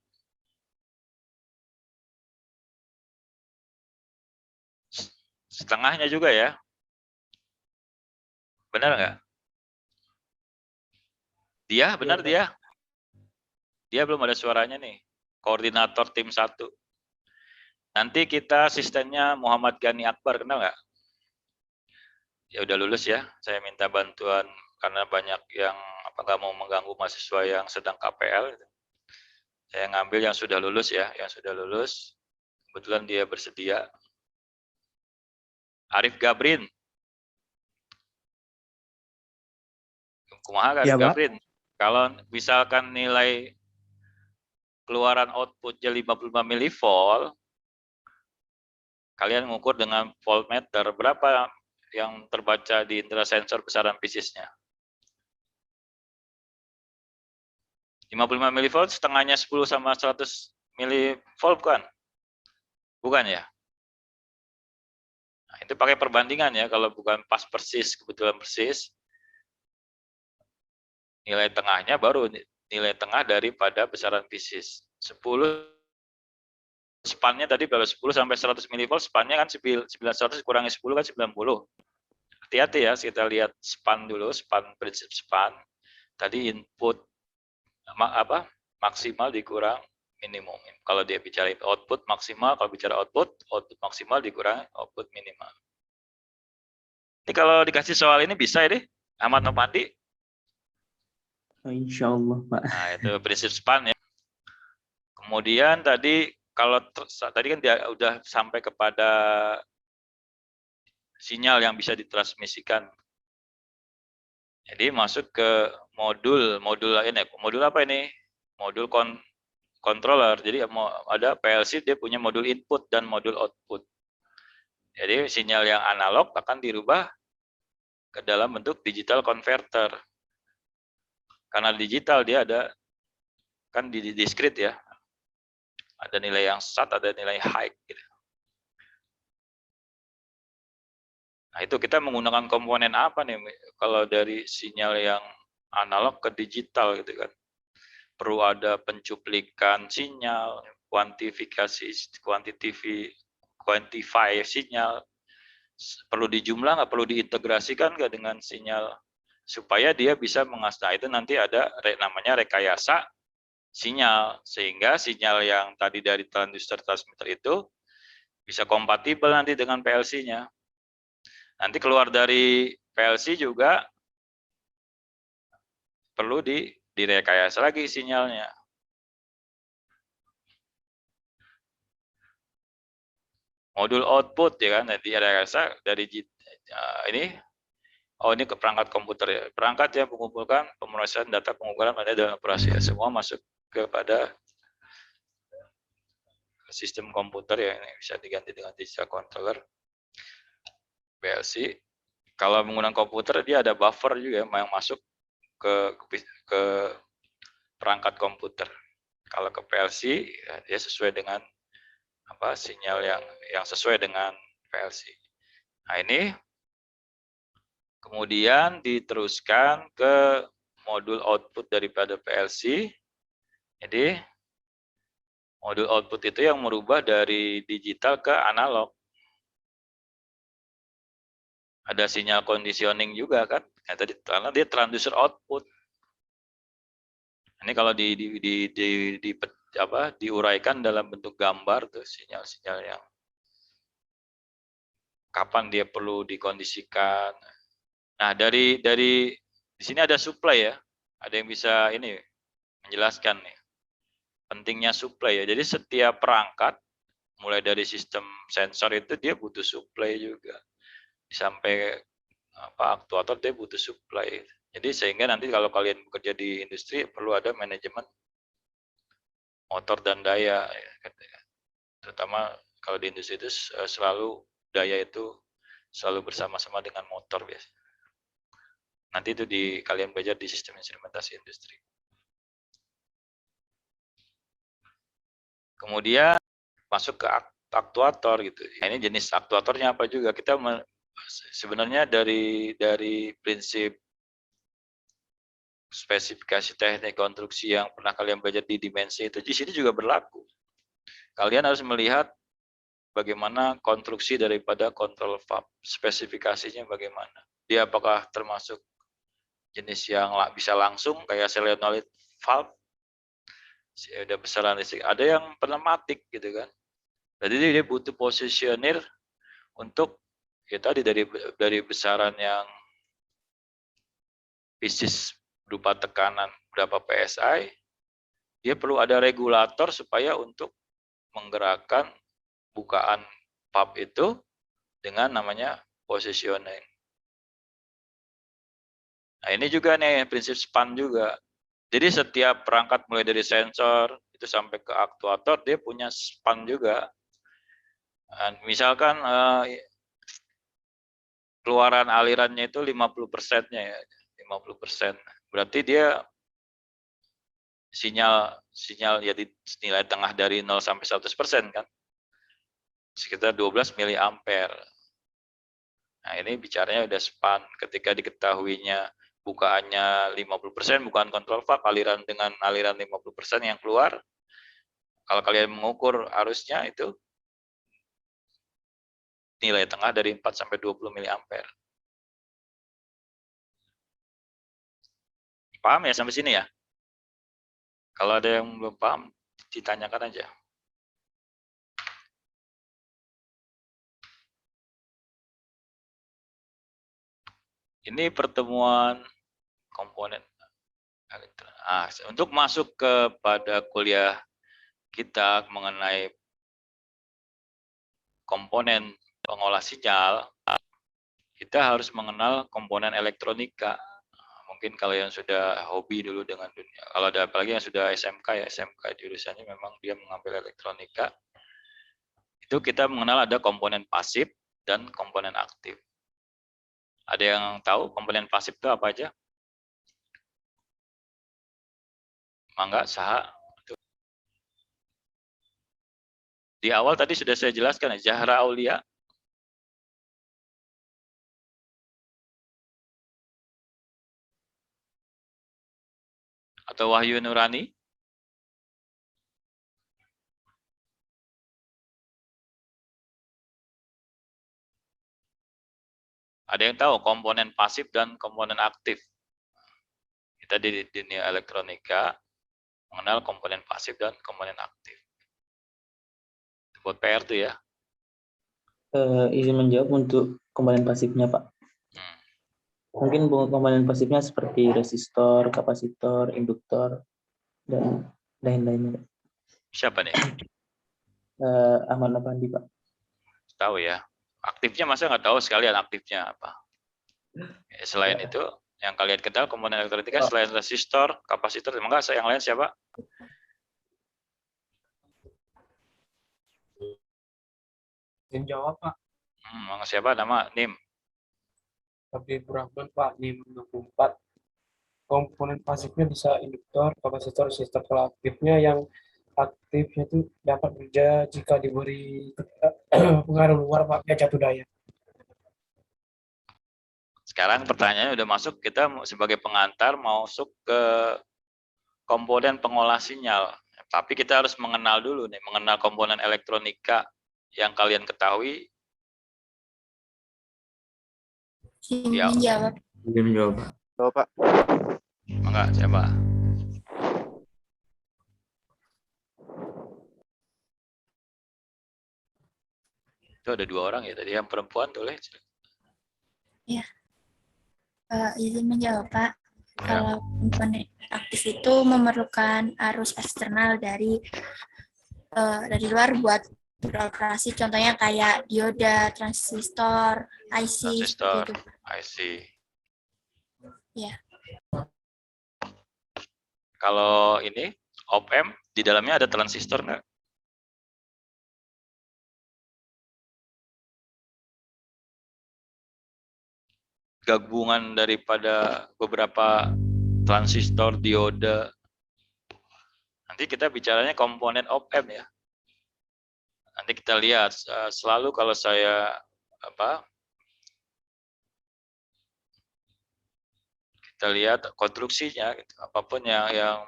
Setengahnya juga ya. Benar nggak? Dia, benar dia? Dia belum ada suaranya nih. Koordinator tim 1. Nanti kita asistennya Muhammad Gani Akbar, kenal nggak? Ya udah lulus ya. Saya minta bantuan karena banyak yang nggak mau mengganggu mahasiswa yang sedang KPL. Saya ngambil yang sudah lulus ya, yang sudah lulus. Kebetulan dia bersedia. Arif Gabrin. Kumaha Arif Gabrin? Kalau misalkan nilai keluaran outputnya 55 milivolt, kalian mengukur dengan voltmeter, berapa yang terbaca di indera sensor besaran bisnisnya? 55 milivolt setengahnya 10 sama 100 milivolt bukan? Bukan ya? Nah, itu pakai perbandingan ya, kalau bukan pas persis, kebetulan persis. Nilai tengahnya baru nilai tengah daripada besaran bisnis. 10 spannya tadi kalau 10 sampai 100 milivolt, spannya kan 900 kurangi 10 kan 90. Hati-hati ya, kita lihat span dulu, span prinsip span. Tadi input maksimal dikurang minimum. Kalau dia bicara output maksimal, kalau bicara output maksimal dikurang output minimal. Ini kalau dikasih soal ini bisa ya deh, Ahmad Nopandi. Insya Allah, Pak. Nah, itu prinsip span ya. Kemudian tadi kalau tadi kan dia udah sampai kepada sinyal yang bisa ditransmisikan. Jadi masuk ke modul ini. Modul apa ini? Modul controller. Jadi ada PLC, dia punya modul input dan modul output. Jadi sinyal yang analog akan dirubah ke dalam bentuk digital converter. Karena digital dia ada kan di discrete ya. Ada nilai yang SAT, ada nilai high gitu. Nah, itu kita menggunakan komponen apa nih kalau dari sinyal yang analog ke digital gitu kan. Perlu ada pencuplikan sinyal, quantify sinyal, perlu dijumlah nggak, perlu diintegrasikan nggak dengan sinyal supaya dia bisa mengasah. Itu nanti ada namanya rekayasa sinyal, sehingga sinyal yang tadi dari transducer transmitter itu bisa kompatibel nanti dengan PLC-nya. Nanti keluar dari PLC juga perlu direkayasa lagi sinyalnya. Modul output ya kan, nanti ada rekayasa dari ini. Oh, ini ke perangkat komputer ya. Perangkat yang mengumpulkan pemrosesan data pengukuran pada dalam operasi ya. Semua masuk kepada sistem komputer ya, ini bisa diganti dengan digital controller PLC. Kalau menggunakan komputer dia ada buffer juga yang masuk ke perangkat komputer. Kalau ke PLC ya, dia sesuai dengan sinyal yang sesuai dengan PLC. Nah, ini kemudian diteruskan ke modul output daripada PLC. Jadi modul output itu yang merubah dari digital ke analog. Ada sinyal conditioning juga kan? Nah, tadi karena dia transducer output. Ini kalau diuraikan dalam bentuk gambar tuh sinyal-sinyal yang kapan dia perlu dikondisikan. Nah, dari di sini ada supply ya. Ada yang bisa ini menjelaskan nih. Pentingnya supply ya. Jadi setiap perangkat mulai dari sistem sensor itu dia butuh supply juga. Sampai aktuator dia butuh supply. Jadi sehingga nanti kalau kalian bekerja di industri perlu ada manajemen motor dan daya, ya, terutama kalau di industri itu selalu daya itu selalu bersama-sama dengan motor biasanya. Nanti itu kalian belajar di sistem instrumentasi industri. Kemudian masuk ke aktuator gitu. Ini jenis aktuatornya apa juga. Kita sebenarnya dari prinsip spesifikasi teknik konstruksi yang pernah kalian belajar di dimensi itu, di sini juga berlaku. Kalian harus melihat bagaimana konstruksi daripada kontrol valve, spesifikasinya bagaimana. Dia apakah termasuk jenis yang bisa langsung kayak solenoid valve, ada besaran listrik, ada yang pneumatik gitu kan. Jadi dia butuh positionir untuk tadi dari besaran yang bisnis berupa tekanan berapa PSI, dia perlu ada regulator supaya untuk menggerakkan bukaan valve itu dengan namanya positioning. Nah ini juga nih prinsip span juga. Jadi setiap perangkat mulai dari sensor itu sampai ke aktuator dia punya span juga. Dan misalkan keluaran alirannya itu 50%-nya ya, 50%. Berarti dia sinyal ya di nilai tengah dari 0 sampai 100% kan. Sekitar 12 miliampere. Nah, ini bicaranya udah span. Ketika diketahuinya bukaannya 50%, bukaan kontrol valve, aliran dengan aliran 50% yang keluar. Kalau kalian mengukur arusnya itu nilai tengah dari 4 sampai 20 miliampere. Paham ya sampai sini ya? Kalau ada yang belum paham, ditanyakan aja. Ini pertemuan komponen elektronik. Untuk masuk kepada kuliah kita mengenai komponen pengolah sinyal, kita harus mengenal komponen elektronika. Mungkin kalau yang sudah hobi dulu dengan dunia, kalau ada apalagi yang sudah SMK ya, SMK jurusannya memang dia mengambil elektronika, itu kita mengenal ada komponen pasif dan komponen aktif. Ada yang tahu komponen pasif itu apa aja? Mangga, Saha. Di awal tadi sudah saya jelaskan ya, Zahra Aulia. Atau Wahyu Nurani? Ada yang tahu komponen pasif dan komponen aktif? Kita di dunia elektronika mengenal komponen pasif dan komponen aktif. Buat PR tuh ya. Izin menjawab untuk komponen pasifnya, Pak. Mungkin komponen pasifnya seperti resistor, kapasitor, induktor, dan lain-lainnya. Siapa nih? Ahmad Nopandi, Pak. Tahu ya. Aktifnya masa nggak tahu sekalian aktifnya apa? Selain itu, yang kalian kenal komponen elektronika selain resistor, kapasitor, enggak yang lain siapa? Yang jawab Pak. Siapa nama? NIM. Habibur Rahman Pak, NIM 64. Komponen pasifnya bisa induktor, kapasitor, resistor. Kalau aktifnya yang aktifnya itu dapat bekerja jika diberi pengaruh luar Pak, ya jatuh daya. Sekarang pertanyaannya udah masuk, kita sebagai pengantar masuk ke komponen pengolah sinyal. Tapi kita harus mengenal dulu nih, mengenal komponen elektronika yang kalian ketahui. Ya. Jawab. Jawab, Pak. Jawab, Pak. Enggak, siapa? Itu ada 2 orang ya tadi, yang perempuan boleh. Ya. Izin menjawab, Pak. Kalau komponen aktif itu memerlukan arus eksternal dari luar buat beroperasi, contohnya kayak dioda, transistor, IC, Transistor, seperti itu. IC. Ya. Kalau ini op-amp di dalamnya ada transistor nggak? Gabungan daripada beberapa transistor, dioda. Nanti kita bicaranya komponen op-amp ya. Nanti kita lihat selalu kalau saya kita lihat konstruksinya, gitu. Apapun yang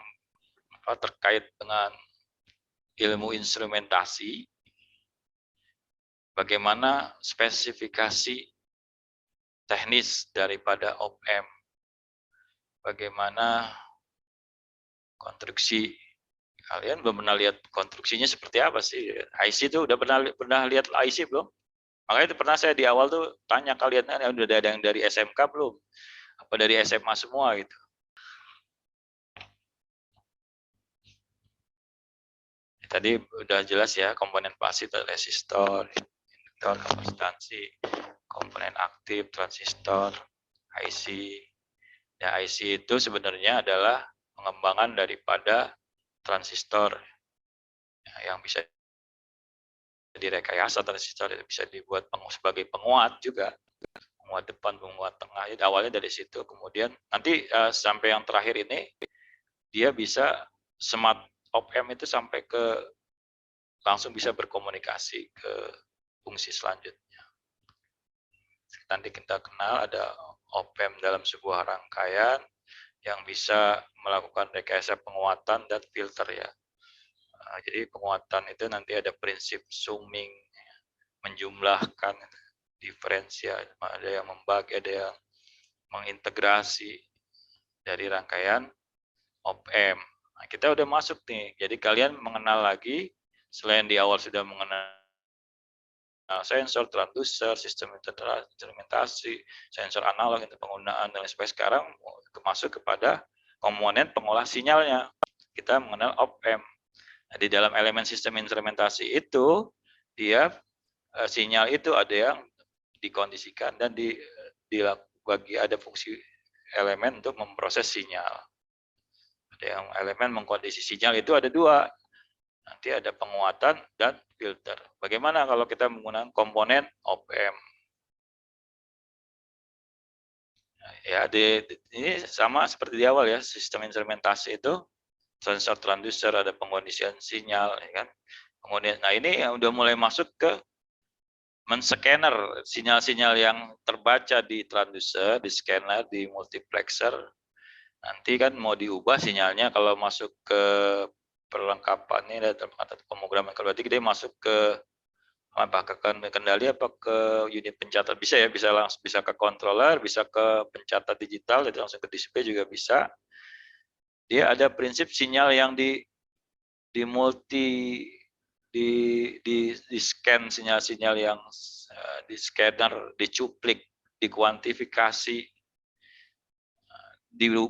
terkait dengan ilmu instrumentasi, bagaimana spesifikasi teknis daripada op-amp, bagaimana konstruksi. Kalian belum pernah lihat konstruksinya seperti apa sih? IC itu udah pernah lihat IC belum? Makanya itu pernah saya di awal tuh tanya kalian, udah ada yang dari SMK belum? Apa dari SMA semua gitu? Tadi udah jelas ya, komponen pasif, resistor, induktor, kapasitansi, komponen aktif, transistor, IC. Ya, IC itu sebenarnya adalah pengembangan daripada transistor yang bisa direkayasa. Transistor itu bisa dibuat sebagai penguat juga, penguat depan, penguat tengah. Jadi awalnya dari situ, kemudian nanti sampai yang terakhir ini dia bisa smart op-amp itu sampai ke langsung bisa berkomunikasi ke fungsi selanjutnya. Nanti kita kenal ada op-amp dalam sebuah rangkaian yang bisa melakukan rekayasa penguatan dan filter ya. Jadi penguatan itu nanti ada prinsip summing, menjumlahkan, diferensial, ada yang membagi, ada yang mengintegrasi dari rangkaian op-amp. Nah, kita udah masuk nih, jadi kalian mengenal lagi, selain di awal sudah mengenal sensor, transducer, sistem instrumentasi, sensor analog, itu penggunaan, dan lain sebagainya. Sekarang masuk kepada komponen pengolah sinyalnya. Kita mengenal op-amp. Nah, di dalam elemen sistem instrumentasi itu, dia sinyal itu ada yang dikondisikan dan dibagi, ada fungsi elemen untuk memproses sinyal. Ada yang elemen mengkondisi sinyal itu ada dua. Nanti ada penguatan dan filter. Bagaimana kalau kita menggunakan komponen op-amp? Ya, ini sama seperti di awal ya, sistem instrumentasi itu sensor, transducer, ada pengkondisian sinyal, ya kan? Kemudian, nah ini yang udah mulai masuk ke men-scanner sinyal-sinyal yang terbaca di transducer, di scanner, di multiplexer. Nanti kan mau diubah sinyalnya kalau masuk ke perlengkapan ini ada pemrograman kedua, dia masuk ke apa, ke kendali apa ke unit pencatat, bisa ya, bisa langsung, bisa ke controller, bisa ke pencatat digital, jadi langsung ke display juga bisa. Dia ada prinsip sinyal yang di scan, sinyal-sinyal yang di scanner, dicuplik, dikuantifikasi,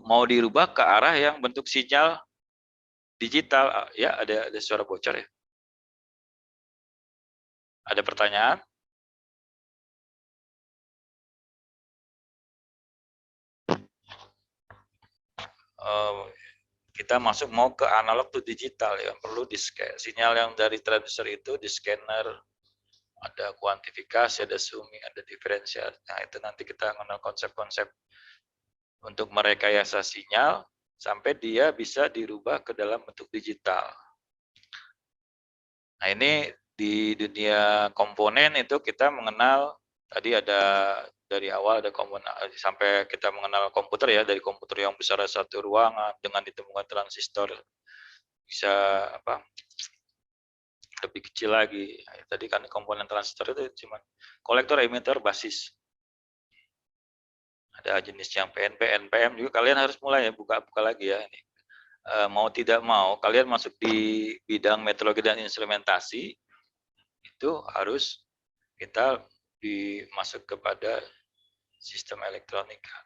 mau dirubah ke arah yang bentuk sinyal digital. Ya, ada suara bocor ya. Ada pertanyaan? Kita masuk mau ke analog to digital ya, perlu di scan. Sinyal yang dari transistor itu di scanner, ada kuantifikasi, ada summing, ada diferensial. Nah, itu nanti kita mengenal konsep-konsep untuk merekayasa sinyal sampai dia bisa dirubah ke dalam bentuk digital. Nah, ini di dunia komponen itu kita mengenal, tadi ada dari awal ada komponen, sampai kita mengenal komputer ya, dari komputer yang besar satu ruangan dengan ditemukan transistor bisa apa, lebih kecil lagi. Tadi kan komponen transistor itu cuma kolektor, emitter, basis. Ada jenis yang PNP, NPM juga kalian harus mulai ya, buka-buka lagi ya ini. Mau tidak mau kalian masuk di bidang metrologi dan instrumentasi itu harus kita masuk kepada sistem elektronika.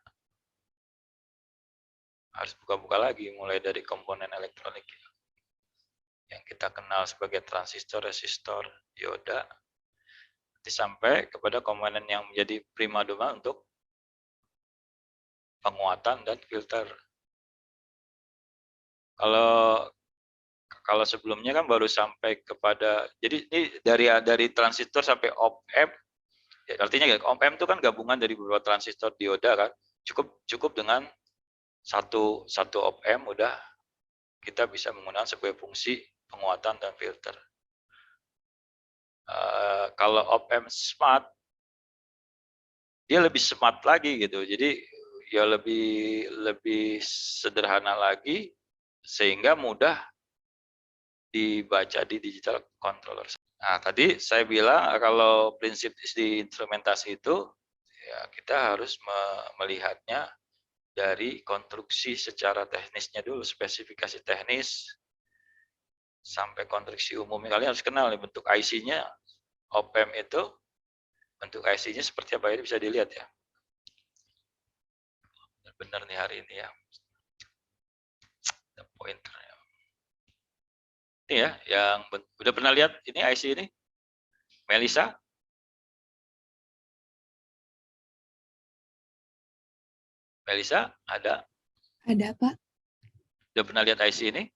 Harus buka-buka lagi mulai dari komponen elektronik yang kita kenal dikenal sebagai transistor, resistor, dioda, nanti sampai kepada komponen yang menjadi primadona untuk penguatan dan filter. Kalau sebelumnya kan baru sampai kepada, jadi ini dari transistor sampai op-amp, ya, artinya op-amp itu kan gabungan dari beberapa transistor dioda kan, cukup dengan satu op-amp udah kita bisa menggunakan sebagai fungsi penguatan dan filter. Kalau op-amp smart, dia lebih smart lagi gitu, jadi ya lebih sederhana lagi sehingga mudah dibaca di digital controller. Nah, tadi saya bilang kalau prinsip di instrumentasi itu ya kita harus melihatnya dari konstruksi secara teknisnya dulu, spesifikasi teknis sampai konstruksi umumnya. Kalian harus kenal nih bentuk IC-nya, op-amp itu bentuk IC-nya seperti apa, ini bisa dilihat ya. Benar nih hari ini ya. Pointer. Ini ya, yang udah pernah lihat ini IC ini? Melisa? Melisa, ada? Ada, Pak. Udah pernah lihat IC ini?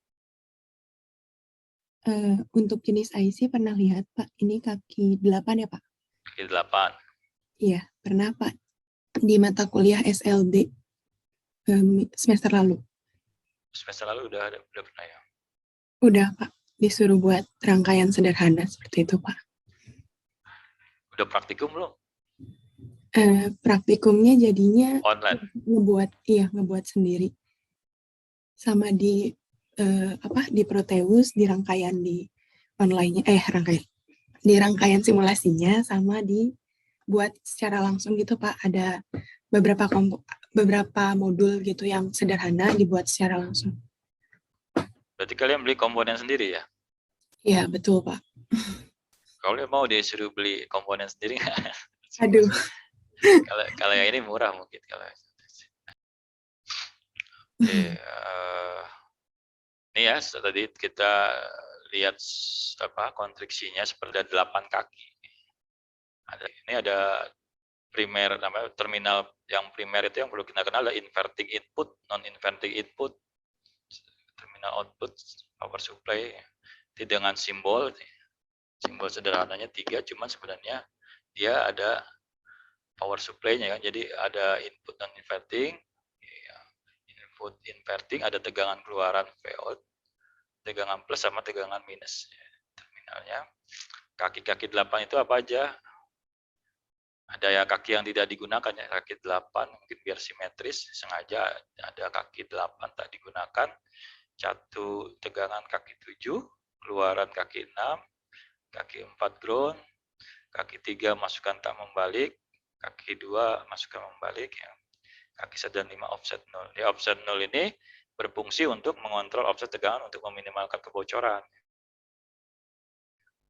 Untuk jenis IC pernah lihat, Pak. Ini kaki 8 ya, Pak? Kaki 8. Iya, pernah, Pak. Di mata kuliah SLD semester lalu. Semester lalu udah pernah ya? Udah, Pak. Disuruh buat rangkaian sederhana seperti itu, Pak. Udah praktikum belum? Praktikumnya jadinya online. Ngebuat sendiri. Sama di di Proteus, di rangkaian di online-nya, di rangkaian simulasinya, sama dibuat secara langsung gitu, Pak. Ada beberapa modul gitu yang sederhana dibuat secara langsung. Berarti kalian beli komponen sendiri ya? Iya, betul, Pak. Kalau mau disuruh beli komponen sendiri nggak? Aduh. Kalau yang ini murah mungkin. Oke, ini ya tadi kita lihat konstruksinya seperti ada 8 kaki. Ini ada primer, namanya terminal yang primer itu yang perlu kita kenal adalah inverting input, non-inverting input, terminal output, power supply. Jadi dengan simbol sederhananya 3, cuman sebenarnya dia ada power supply-nya kan. Jadi ada input non-inverting, input inverting, ada tegangan keluaran Vout, tegangan plus sama tegangan minus. Terminalnya kaki-kaki 8 itu apa aja? Ada ya kaki yang tidak digunakan ya, kaki 8 mungkin biar simetris, sengaja ada kaki 8 tak digunakan. Satu tegangan kaki 7, keluaran kaki 6, kaki 4 ground, kaki 3 masukkan tak membalik, kaki 2 masukkan membalik, ya. Kaki 1 dan 5 offset 0. Di offset 0 ini berfungsi untuk mengontrol offset tegangan untuk meminimalkan kebocoran.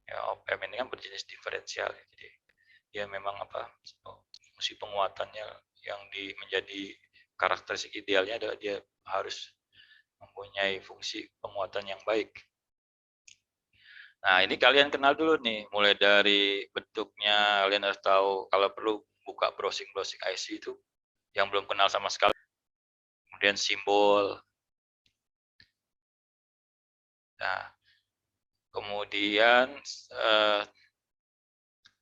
Ya, op-amp ini kan berjenis diferensial, jadi dia memang fungsi penguatannya yang menjadi karakteristik idealnya adalah dia harus mempunyai fungsi penguatan yang baik. Nah, ini kalian kenal dulu nih, mulai dari bentuknya, kalian harus tahu, kalau perlu buka browsing IC itu, yang belum kenal sama sekali. Kemudian simbol. Nah, kemudian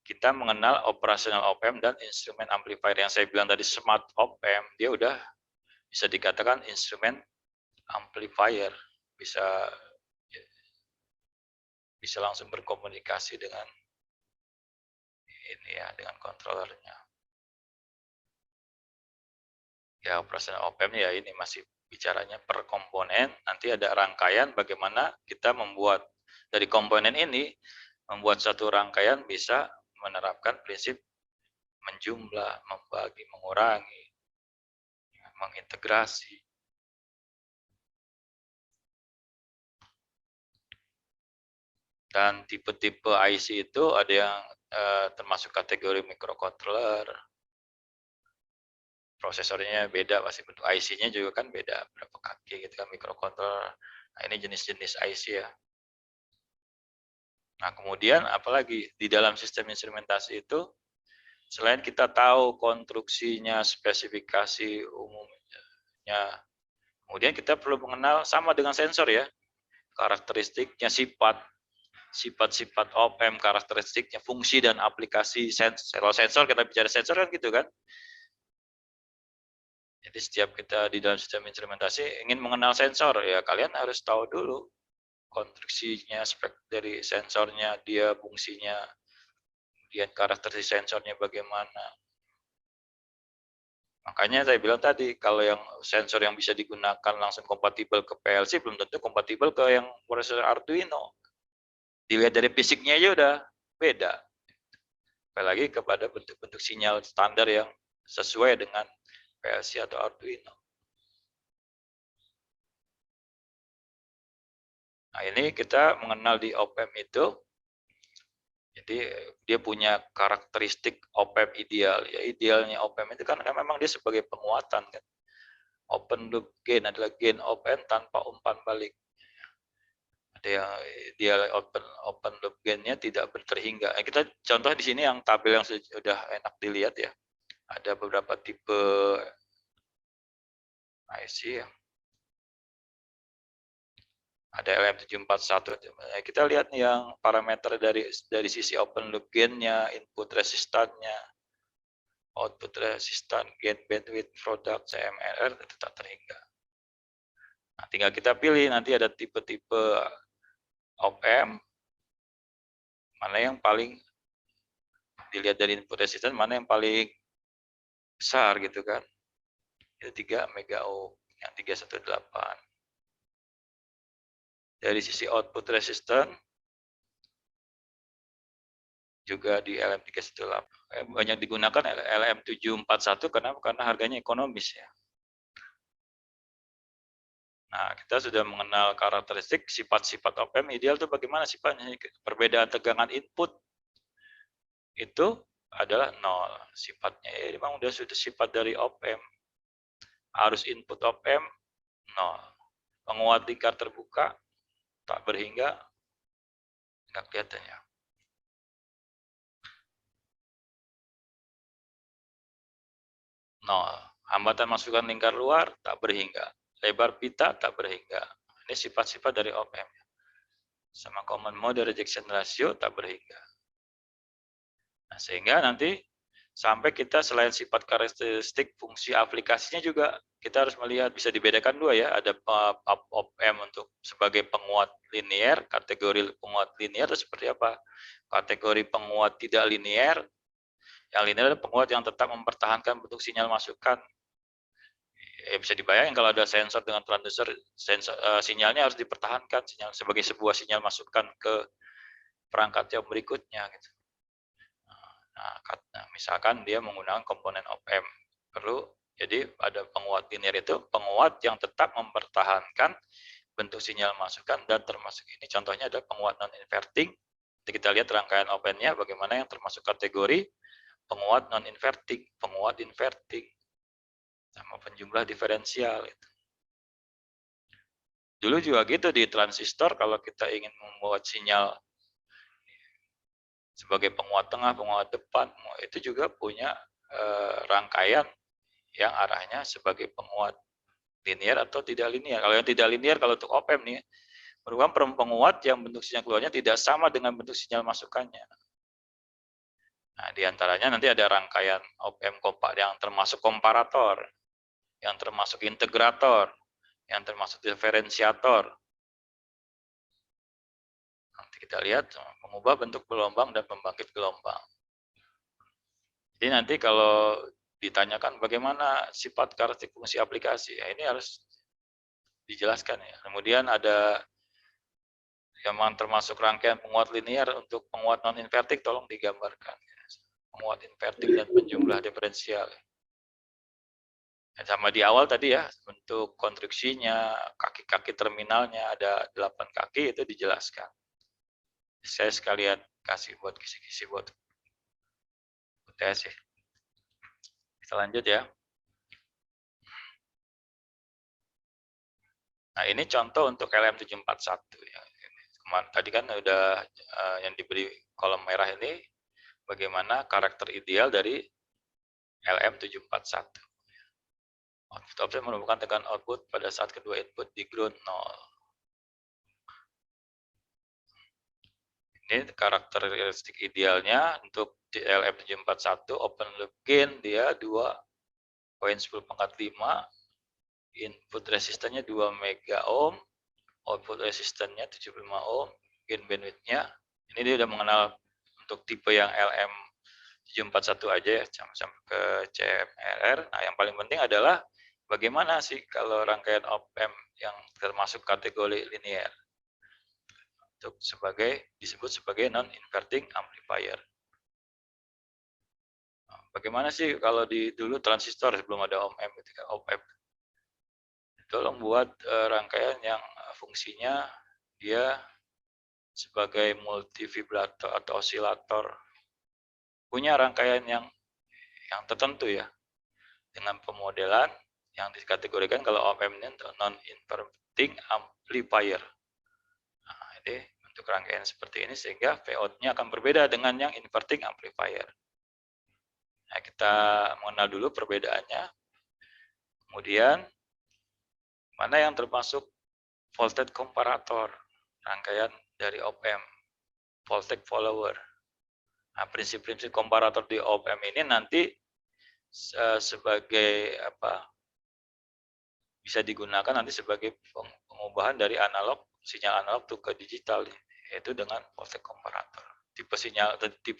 kita mengenal operasional op-amp dan instrumen amplifier. Yang saya bilang tadi smart op-amp, dia udah bisa dikatakan instrumen amplifier, bisa langsung berkomunikasi dengan ini ya, dengan kontrolernya. Ya, operasional op-amp ya ini masih bicaranya per komponen, nanti ada rangkaian bagaimana kita membuat dari komponen ini, membuat satu rangkaian bisa menerapkan prinsip menjumlah, membagi, mengurangi, mengintegrasi. Dan tipe-tipe IC itu ada yang termasuk kategori microcontroller, prosesornya beda, pasti bentuk IC-nya juga kan beda, berapa kaki gitu kan microcontroller. Nah, ini jenis-jenis IC ya. Nah, kemudian apalagi di dalam sistem instrumentasi itu, selain kita tahu konstruksinya, spesifikasi umumnya, kemudian kita perlu mengenal sama dengan sensor ya, karakteristiknya, sifat-sifat op-amp, karakteristiknya, fungsi dan aplikasi sensor. Kalau sensor, kita bicara sensor kan gitu kan. Jadi setiap kita di dalam sistem instrumentasi ingin mengenal sensor, ya kalian harus tahu dulu konstruksinya, spek dari sensornya, dia fungsinya, kemudian karakteristik sensornya bagaimana. Makanya saya bilang tadi, kalau yang sensor yang bisa digunakan langsung kompatibel ke PLC, belum tentu kompatibel ke yang prosesor Arduino. Dilihat dari fisiknya aja udah beda. Apalagi kepada bentuk-bentuk sinyal standar yang sesuai dengan PLC atau Arduino. Nah, ini kita mengenal di op-amp itu. Jadi dia punya karakteristik op-amp ideal. Ya, idealnya op-amp itu kan memang dia sebagai penguatan kan. Open loop gain adalah gain op-amp tanpa umpan balik. Ada yang ideal open loop gain-nya tidak berterhingga. Kita contoh di sini yang tabel yang sudah enak dilihat ya. Ada beberapa tipe IC ya. Ada LM741. Kita lihat nih yang parameter dari sisi open loop gain-nya, input resistannya, output resistan, gain bandwidth, product, CMRR itu tak terhingga. Nah, tinggal kita pilih nanti ada tipe-tipe op-amp mana yang paling dilihat dari input resistan, mana yang paling besar gitu kan. Itu 3 mega ohm, yang 318. Dari sisi output resistan juga di LM318 banyak digunakan LM741 karena harganya ekonomis ya. Nah, kita sudah mengenal karakteristik sifat-sifat op-amp ideal itu bagaimana sifatnya. Perbedaan tegangan input itu adalah 0 sifatnya. Ya, memang sudah sifat dari op-amp. Arus input op-amp 0. Penguat lingkar terbuka tak berhingga enggak kelihatan ya. Hambatan masukan lingkar luar tak berhingga. Lebar pita tak berhingga. Ini sifat-sifat dari op-amp. Sama common mode rejection ratio tak berhingga. Nah, sehingga nanti sampai kita selain sifat karakteristik fungsi aplikasinya juga kita harus melihat, bisa dibedakan dua ya, ada op-amp untuk sebagai penguat linear, kategori penguat linear itu seperti apa? Kategori penguat tidak linear, yang linear adalah penguat yang tetap mempertahankan bentuk sinyal masukan. Ya, bisa dibayangkan kalau ada sensor dengan transducer, sinyalnya harus dipertahankan sebagai sebuah sinyal masukan ke perangkat yang berikutnya gitu. Nah, misalkan dia menggunakan komponen op-amp, jadi ada penguat linear itu penguat yang tetap mempertahankan bentuk sinyal masukan, dan termasuk ini contohnya ada penguat non-inverting. Jadi kita lihat rangkaian op-amp-nya bagaimana yang termasuk kategori penguat non-inverting, penguat inverting, sama penjumlah diferensial. Dulu juga gitu di transistor, kalau kita ingin membuat sinyal sebagai penguat tengah, penguat depan, itu juga punya rangkaian yang arahnya sebagai penguat linear atau tidak linear. Kalau yang tidak linear, kalau untuk op-amp nih, merupakan penguat yang bentuk sinyal keluarnya tidak sama dengan bentuk sinyal masukannya. Nah, diantaranya nanti ada rangkaian op-amp kompak yang termasuk komparator, yang termasuk integrator, yang termasuk diferensiator. Nanti kita lihat mengubah bentuk gelombang dan pembangkit gelombang. Jadi nanti kalau ditanyakan bagaimana sifat karakteristik fungsi aplikasi, ya ini harus dijelaskan ya. Kemudian ada yang termasuk rangkaian penguat linear, untuk penguat non-inverting tolong digambarkan. Penguat inverting dan penjumlah diferensial. Sama di awal tadi ya, bentuk konstruksinya, kaki-kaki terminalnya ada 8 kaki, itu dijelaskan. Saya sekalian kasih buat kisi-kisi buat UTS ya. Kita lanjut ya. Nah, ini contoh untuk LM741 ya. Tadi kan udah yang diberi kolom merah ini bagaimana karakter ideal dari LM741. Output offset merupakan tegangan output pada saat kedua input di ground 0. Ini karakteristik idealnya untuk LM741 open loop gain dia 2,10⁵, input resistannya 2 mega ohm, output resistannya 75 ohm, gain bandwidth-nya. Ini dia udah mengenal untuk tipe yang LM741 aja ya, sampai ke CMRR. Nah, yang paling penting adalah bagaimana sih kalau rangkaian op-amp yang termasuk kategori linear untuk disebut sebagai non-inverting amplifier. Bagaimana sih kalau dulu transistor sebelum ada op-amp, tolong buat rangkaian yang fungsinya dia sebagai multi vibrator atau osilator, punya rangkaian yang tertentu ya, dengan pemodelan yang dikategorikan kalau op-amp ini non-inverting amplifier. Nah, ini bentuk rangkaian seperti ini sehingga Vout-nya akan berbeda dengan yang inverting amplifier. Nah, kita mengenal dulu perbedaannya. Kemudian mana yang termasuk voltage comparator, rangkaian dari op-amp, voltage follower. Nah, prinsip-prinsip komparator di op-amp ini nanti sebagai bisa digunakan nanti sebagai pengubahan dari sinyal analog ke digital, yaitu dengan voltage comparator. Tipe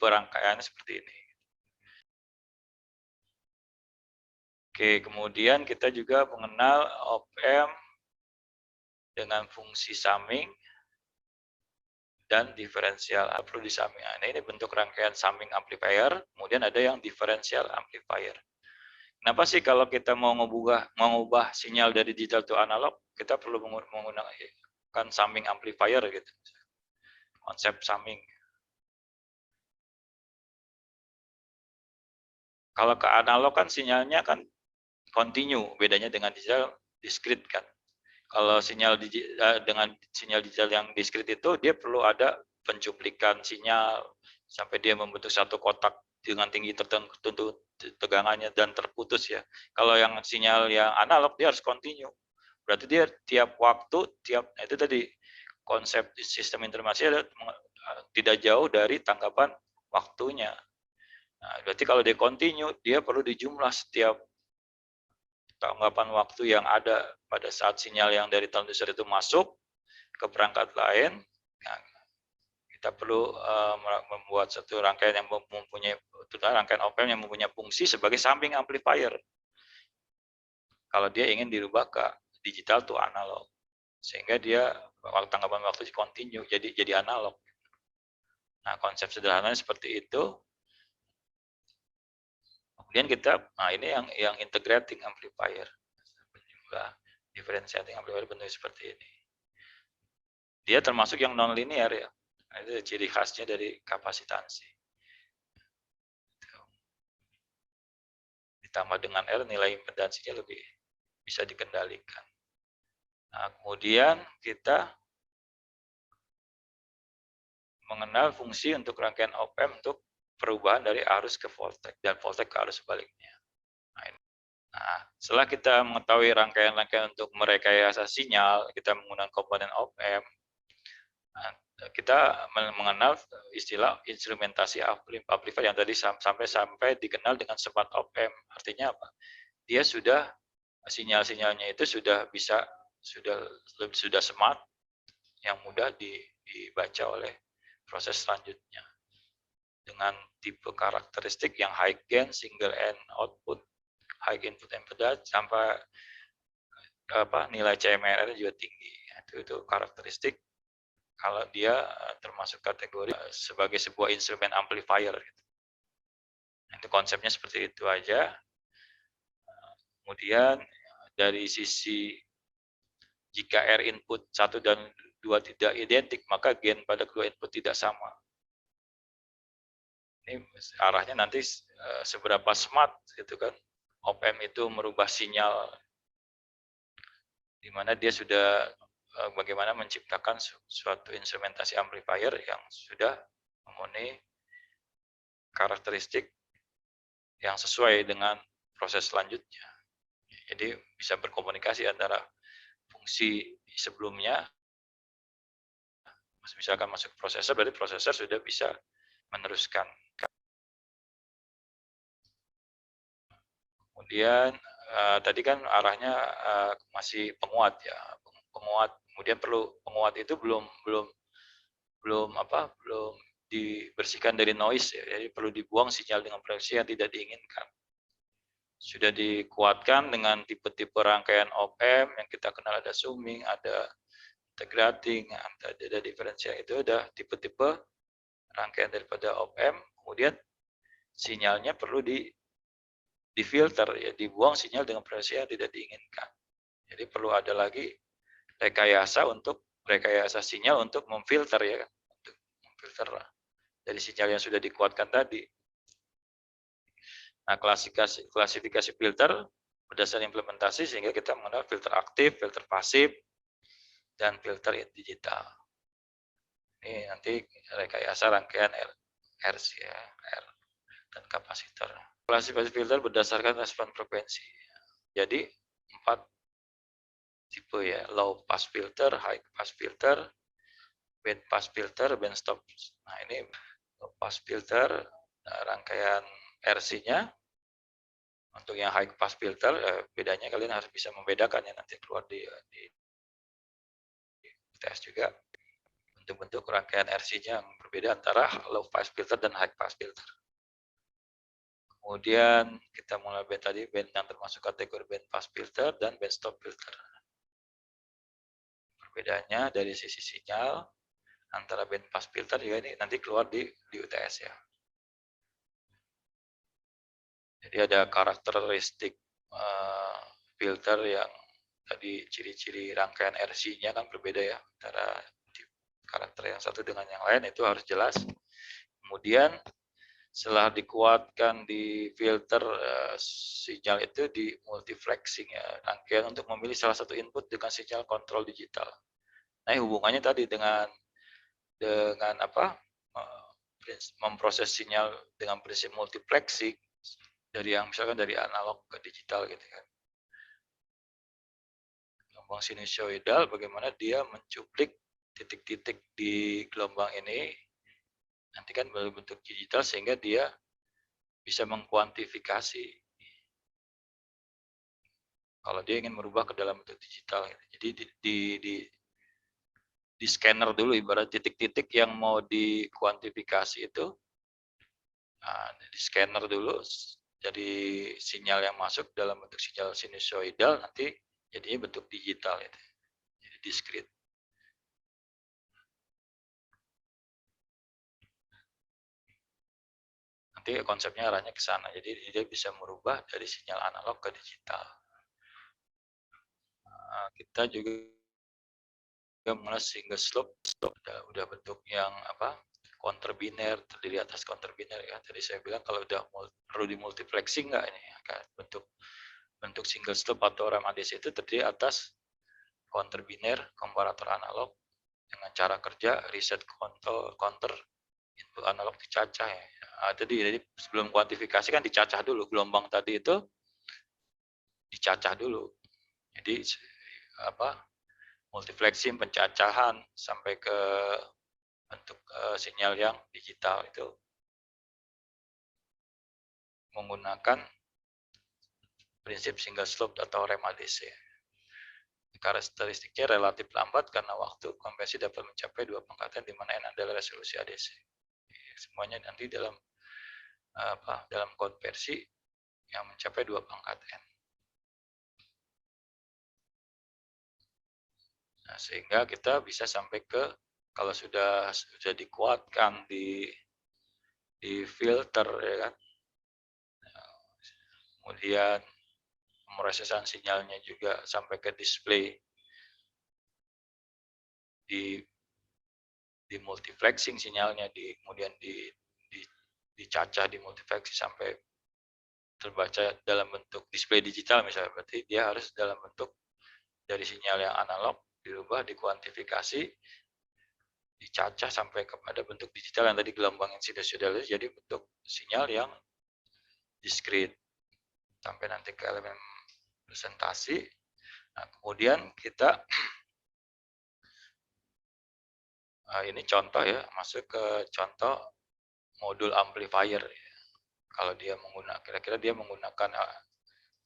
rangkaiannya seperti ini. Oke, kemudian kita juga mengenal op-amp dengan fungsi summing dan diferensial. Perlu di summing. Nah, ini bentuk rangkaian summing amplifier, kemudian ada yang diferensial amplifier. Kenapa sih kalau kita mau mengubah sinyal dari digital ke analog, kita perlu menggunakan summing amplifier gitu. Konsep summing. Kalau ke analog kan sinyalnya kan continue, bedanya dengan digital discrete kan. Kalau dengan sinyal digital yang discrete itu dia perlu ada pencuplikan sinyal sampai dia membentuk satu kotak dengan tinggi tertentu tegangannya dan terputus ya. Kalau yang sinyal yang analog dia harus continue. Berarti dia tiap waktu, itu tadi konsep sistem informasi tidak jauh dari tanggapan waktunya. Nah, berarti kalau dia continue, dia perlu dijumlah setiap tanggapan waktu yang ada pada saat sinyal yang dari transistor itu masuk ke perangkat lain. Nah, kita perlu membuat satu rangkaian yang mempunyai rangkaian op-amp yang mempunyai fungsi sebagai summing amplifier. Kalau dia ingin dirubah ke digital to analog, sehingga dia tanggapan waktu continue jadi analog. Nah, konsep sederhananya seperti itu. Kemudian ini yang integrating amplifier, differentiating amplifier bentuk seperti ini. Dia termasuk yang non-linear ya. Nah, itu ciri khasnya dari kapasitansi. Ditambah dengan R, nilai impedansinya lebih bisa dikendalikan. Nah, kemudian kita mengenal fungsi untuk rangkaian op-amp untuk perubahan dari arus ke voltage dan voltage ke arus sebaliknya. Nah, setelah kita mengetahui rangkaian-rangkaian untuk merekayasa sinyal, kita menggunakan komponen op-amp. Nah, kita mengenal istilah instrumentasi amplifier yang tadi sampai dikenal dengan smart op-amp. Artinya apa? Dia sudah sinyal-sinyalnya itu sudah smart, yang mudah dibaca oleh proses selanjutnya. Dengan tipe karakteristik yang high gain, single end output, high input impedance, sampai nilai CMRR juga tinggi. Itu karakteristik kalau dia termasuk kategori sebagai sebuah instrumen amplifier. Itu konsepnya seperti itu aja. Kemudian dari sisi jika R input 1 dan 2 tidak identik, maka gain pada kedua input tidak sama. Ini arahnya nanti seberapa smart gitu kan. Op-amp itu merubah sinyal di mana dia sudah bagaimana menciptakan suatu instrumentasi amplifier yang sudah memenuhi karakteristik yang sesuai dengan proses selanjutnya. Jadi bisa berkomunikasi antara fungsi sebelumnya, misalkan masuk prosesor, berarti prosesor sudah bisa meneruskan. Kemudian tadi kan arahnya masih penguat ya, penguat. Kemudian perlu penguat itu belum dibersihkan dari noise ya, jadi perlu dibuang sinyal dengan frekuensi yang tidak diinginkan. Sudah dikuatkan dengan tipe-tipe rangkaian op-amp yang kita kenal, ada summing, ada integrating, ada diferensial, itu ada tipe-tipe rangkaian daripada op-amp. Kemudian sinyalnya perlu difilter ya, dibuang sinyal dengan frekuensi yang tidak diinginkan. Jadi perlu ada lagi rekayasa sinyal untuk memfilter ya, untuk memfilter dari sinyal yang sudah dikuatkan tadi. Nah, klasifikasi filter berdasarkan implementasi sehingga kita mengenal filter aktif, filter pasif, dan filter digital. Ini nanti rekayasa rangkaian RC ya, R dan kapasitor. Klasifikasi filter berdasarkan respon frekuensi. Jadi 4 tipe ya, low pass filter, high pass filter, band pass filter, band stop. Nah, ini low pass filter, rangkaian RC-nya. Untuk yang high pass filter, bedanya kalian harus bisa membedakannya, nanti keluar di tes juga. Bentuk-bentuk rangkaian RC-nya yang berbeda antara low pass filter dan high pass filter. Kemudian kita mulai band yang termasuk kategori band pass filter dan band stop filter. Perbedaannya dari sisi sinyal antara band pass filter juga ini nanti keluar di UTS ya. Jadi ada karakteristik filter yang tadi ciri-ciri rangkaian RC-nya kan berbeda ya, antara karakter yang satu dengan yang lain itu harus jelas. Kemudian setelah dikuatkan di filter sinyal itu di multiflexing ya, rangkaian untuk memilih salah satu input dengan sinyal kontrol digital. Nah, hubungannya tadi dengan apa? Memproses sinyal dengan prinsip multiflexing dari yang misalkan dari analog ke digital gitu kan. Gelombang sinusoidal bagaimana dia mencuplik titik-titik di gelombang ini nanti kan berbentuk digital sehingga dia bisa mengkuantifikasi kalau dia ingin merubah ke dalam bentuk digital. Jadi di scanner dulu, ibarat titik-titik yang mau dikuantifikasi itu di scanner dulu, jadi sinyal yang masuk dalam bentuk sinyal sinusoidal nanti jadinya bentuk digital itu, jadi discrete. Nanti konsepnya arahnya ke sana, jadi dia bisa merubah dari sinyal analog ke digital. Kita juga mengenal single slope, udah bentuk yang apa? Counter biner, terdiri atas counter biner ya. Tadi saya bilang kalau udah perlu di multiflexing nggak ini? Bentuk single slope atau RAM ADC itu terdiri atas counter biner, komparator analog dengan cara kerja reset counter input analog dicacah ya. Jadi sebelum kuantifikasi kan dicacah dulu gelombang tadi itu, dicacah dulu. Jadi apa? Multiflexing, pencacahan sampai ke bentuk sinyal yang digital itu menggunakan prinsip single slope atau rem ADC. Karakteristiknya relatif lambat karena waktu konversi dapat mencapai 2 pangkatan di mana N adalah resolusi ADC. Semuanya nanti dalam konversi yang mencapai 2 pangkat N. Nah, sehingga kita bisa sampai ke kalau sudah dikuatkan di filter ya kan. Kemudian pemrosesan sinyalnya juga sampai ke display di multiflexing sinyalnya, kemudian dicacah di multiflexing sampai terbaca dalam bentuk display digital misalnya, berarti dia harus dalam bentuk dari sinyal yang analog dirubah, dikuantifikasi, dicacah sampai kepada bentuk digital yang tadi gelombang insidensial, jadi bentuk sinyal yang diskrit sampai nanti ke elemen presentasi. Nah, kemudian kita ini contoh ya, masuk ke contoh modul amplifier. Kalau dia menggunakan, kira-kira dia menggunakan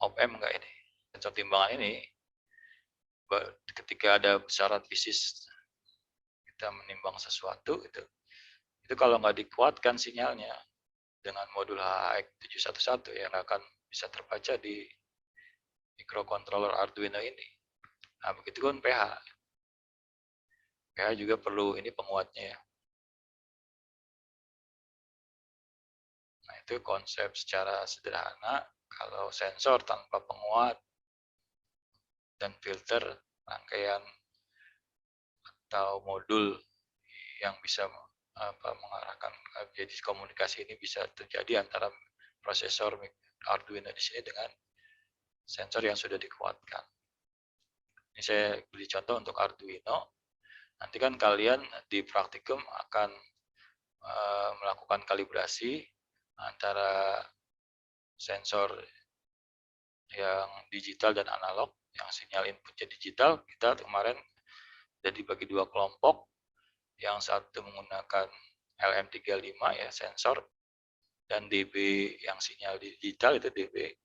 op-amp enggak ini? Sensor timbangan ini, ketika ada besaran fisis kita menimbang sesuatu, itu kalau nggak dikuatkan sinyalnya dengan modul HHX 711 ya nggak akan bisa terbaca di microcontroller Arduino ini. Nah, begitu kan PH. PH juga perlu ini penguatnya ya. Nah, itu konsep secara sederhana. Kalau sensor tanpa penguat dan filter, rangkaian atau modul yang bisa mengarahkan, jadi komunikasi ini bisa terjadi antara prosesor Arduino di sini dengan sensor yang sudah dikuatkan. Ini saya beri contoh untuk Arduino. Nanti kan kalian di praktikum akan melakukan kalibrasi antara sensor yang digital dan analog, yang sinyal inputnya digital. Kita kemarin jadi bagi dua kelompok, yang satu menggunakan LM35 ya sensor, dan DB yang sinyal digital itu DB.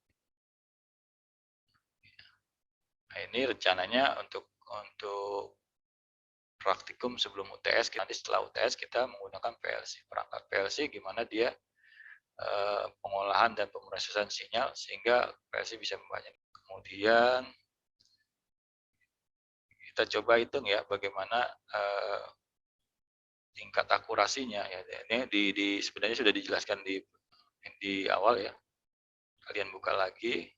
Nah, ini rencananya untuk praktikum sebelum UTS, nanti setelah UTS kita menggunakan PLC, perangkat PLC gimana dia pengolahan dan pemrosesan sinyal sehingga PLC bisa membaca. Kemudian kita coba hitung ya bagaimana tingkat akurasinya ya. Ini sebenarnya sudah dijelaskan di awal ya. Kalian buka lagi.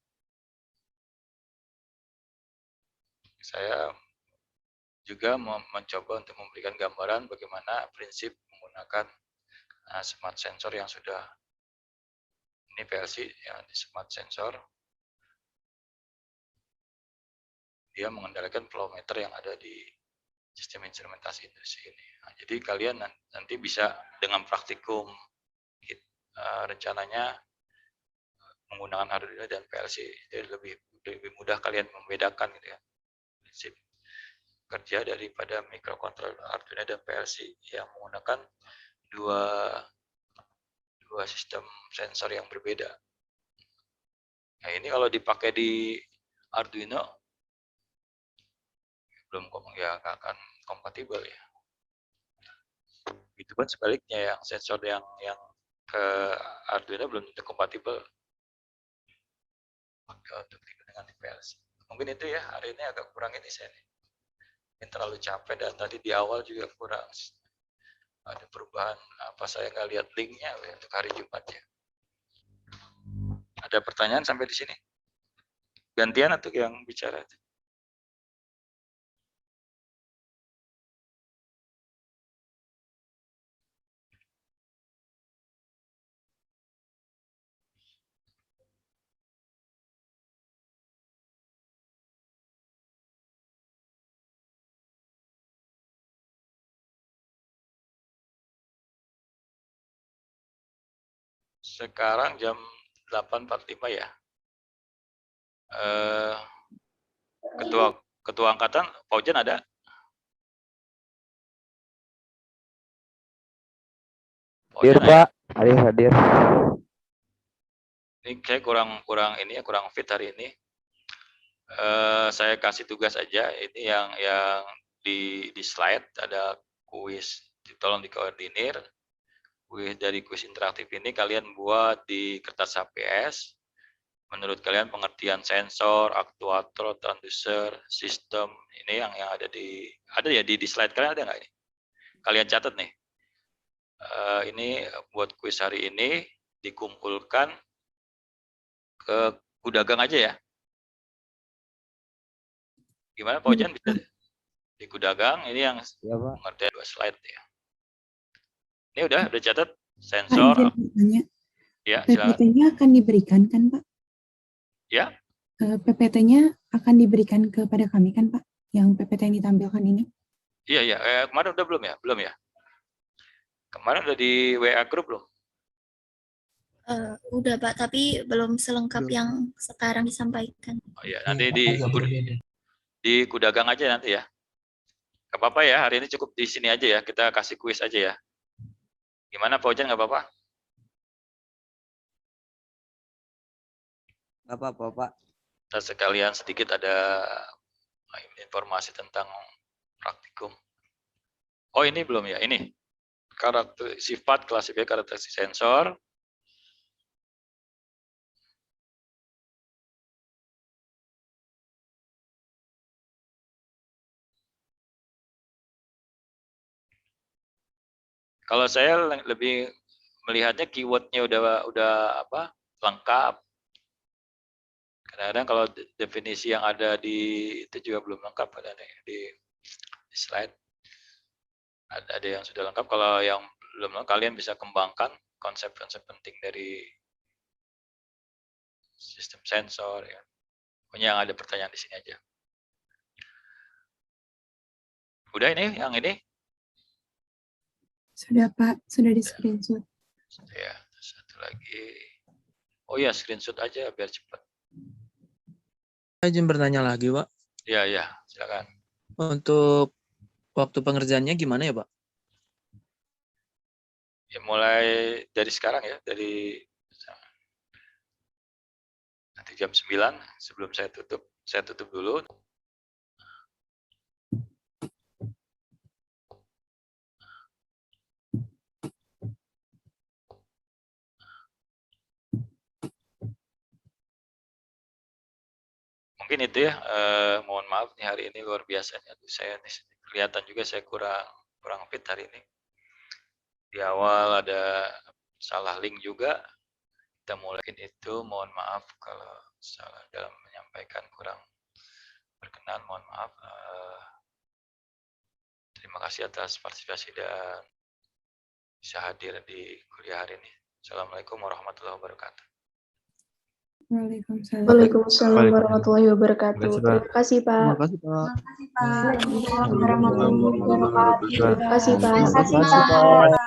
Saya juga mencoba untuk memberikan gambaran bagaimana prinsip menggunakan smart sensor yang sudah ini PLC ya, di smart sensor. Dia mengendalikan flow meter yang ada di sistem instrumentasi industri ini. Nah, jadi kalian nanti bisa dengan praktikum rencananya menggunakan Arduino dan PLC. Jadi lebih mudah kalian membedakan gitu ya prinsip kerja daripada microcontroller Arduino dan PLC yang menggunakan dua sistem sensor yang berbeda. Nah, ini kalau dipakai di Arduino belum ya akan kompatibel ya. Itu pun sebaliknya, yang sensor yang ke Arduino belum tentu kompatibel untuk dengan PLC. Mungkin itu ya, hari ini agak kurang ini saya nih. Yang terlalu capek dan tadi di awal juga kurang ada perubahan apa, saya nggak lihat linknya untuk hari Jumatnya. Ada pertanyaan sampai di sini? Gantian atau yang bicara? Sekarang jam 8.45 ya. Ketua angkatan Paujan ada? Hadir Pak, hadir. Ini saya kurang fit hari ini. Saya kasih tugas aja. Ini yang di slide ada kuis, tolong dikoordinir. Dari kuis interaktif ini kalian buat di kertas HPS. Menurut kalian pengertian sensor, aktuator, transducer, sistem ini yang ada di slide kalian ada nggak ini? Kalian catat nih. Ini buat kuis hari ini dikumpulkan ke Kudagang aja ya. Gimana Pak Ojan bisa di Kudagang ini yang pengertian 2 slide ya. Ini udah catat sensor. Pak, ya, silakan. PPT-nya akan diberikan kan Pak? Ya. PPT-nya akan diberikan kepada kami kan Pak? yang PPT yang ditampilkan ini? Iya. Kemarin udah belum ya? Belum ya? Kemarin udah di WA grup belum? Udah Pak, tapi belum selengkap yang sekarang disampaikan. Oh iya, nanti di Kudagang aja nanti ya. Gak apa-apa ya, hari ini cukup di sini aja ya. Kita kasih kuis aja ya. Gimana Pak Ojan, gak apa-apa? Gak apa-apa, Pak. Kita sekalian sedikit ada informasi tentang praktikum. Oh ini belum ya, ini. Sifat klasifikasi karakteristik sensor. Kalau saya lebih melihatnya keywordnya udah apa lengkap. Kadang-kadang kalau definisi yang ada di itu juga belum lengkap, ada di slide. Ada yang sudah lengkap. Kalau yang belum lengkap, kalian bisa kembangkan konsep-konsep penting dari sistem sensor. Ya. Pokoknya yang ada pertanyaan di sini aja. Udah ini, yang ini? Sudah Pak, sudah di screenshot. Ya, satu lagi. Oh ya, screenshot aja biar cepat. Saya izin bertanya lagi, Pak. Iya, silakan. Untuk waktu pengerjaannya gimana ya, Pak? Ya, mulai dari sekarang ya, dari nanti jam 9 sebelum saya tutup dulu. Mungkin itu ya, mohon maaf nih hari ini luar biasanya. Saya kelihatan juga saya kurang fit hari ini. Di awal ada salah link juga. Kita mulai itu, mohon maaf kalau salah dalam menyampaikan kurang berkenan, mohon maaf. Terima kasih atas partisipasi dan bisa hadir di kuliah hari ini. Assalamualaikum warahmatullahi wabarakatuh. Waalaikumsalam. Waalaikumsalam warahmatullahi wabarakatuh. Terima kasih, Pak. Terima kasih, Pak. Terima kasih, Pak. Terima kasih, Pak. Terima kasih, Pak.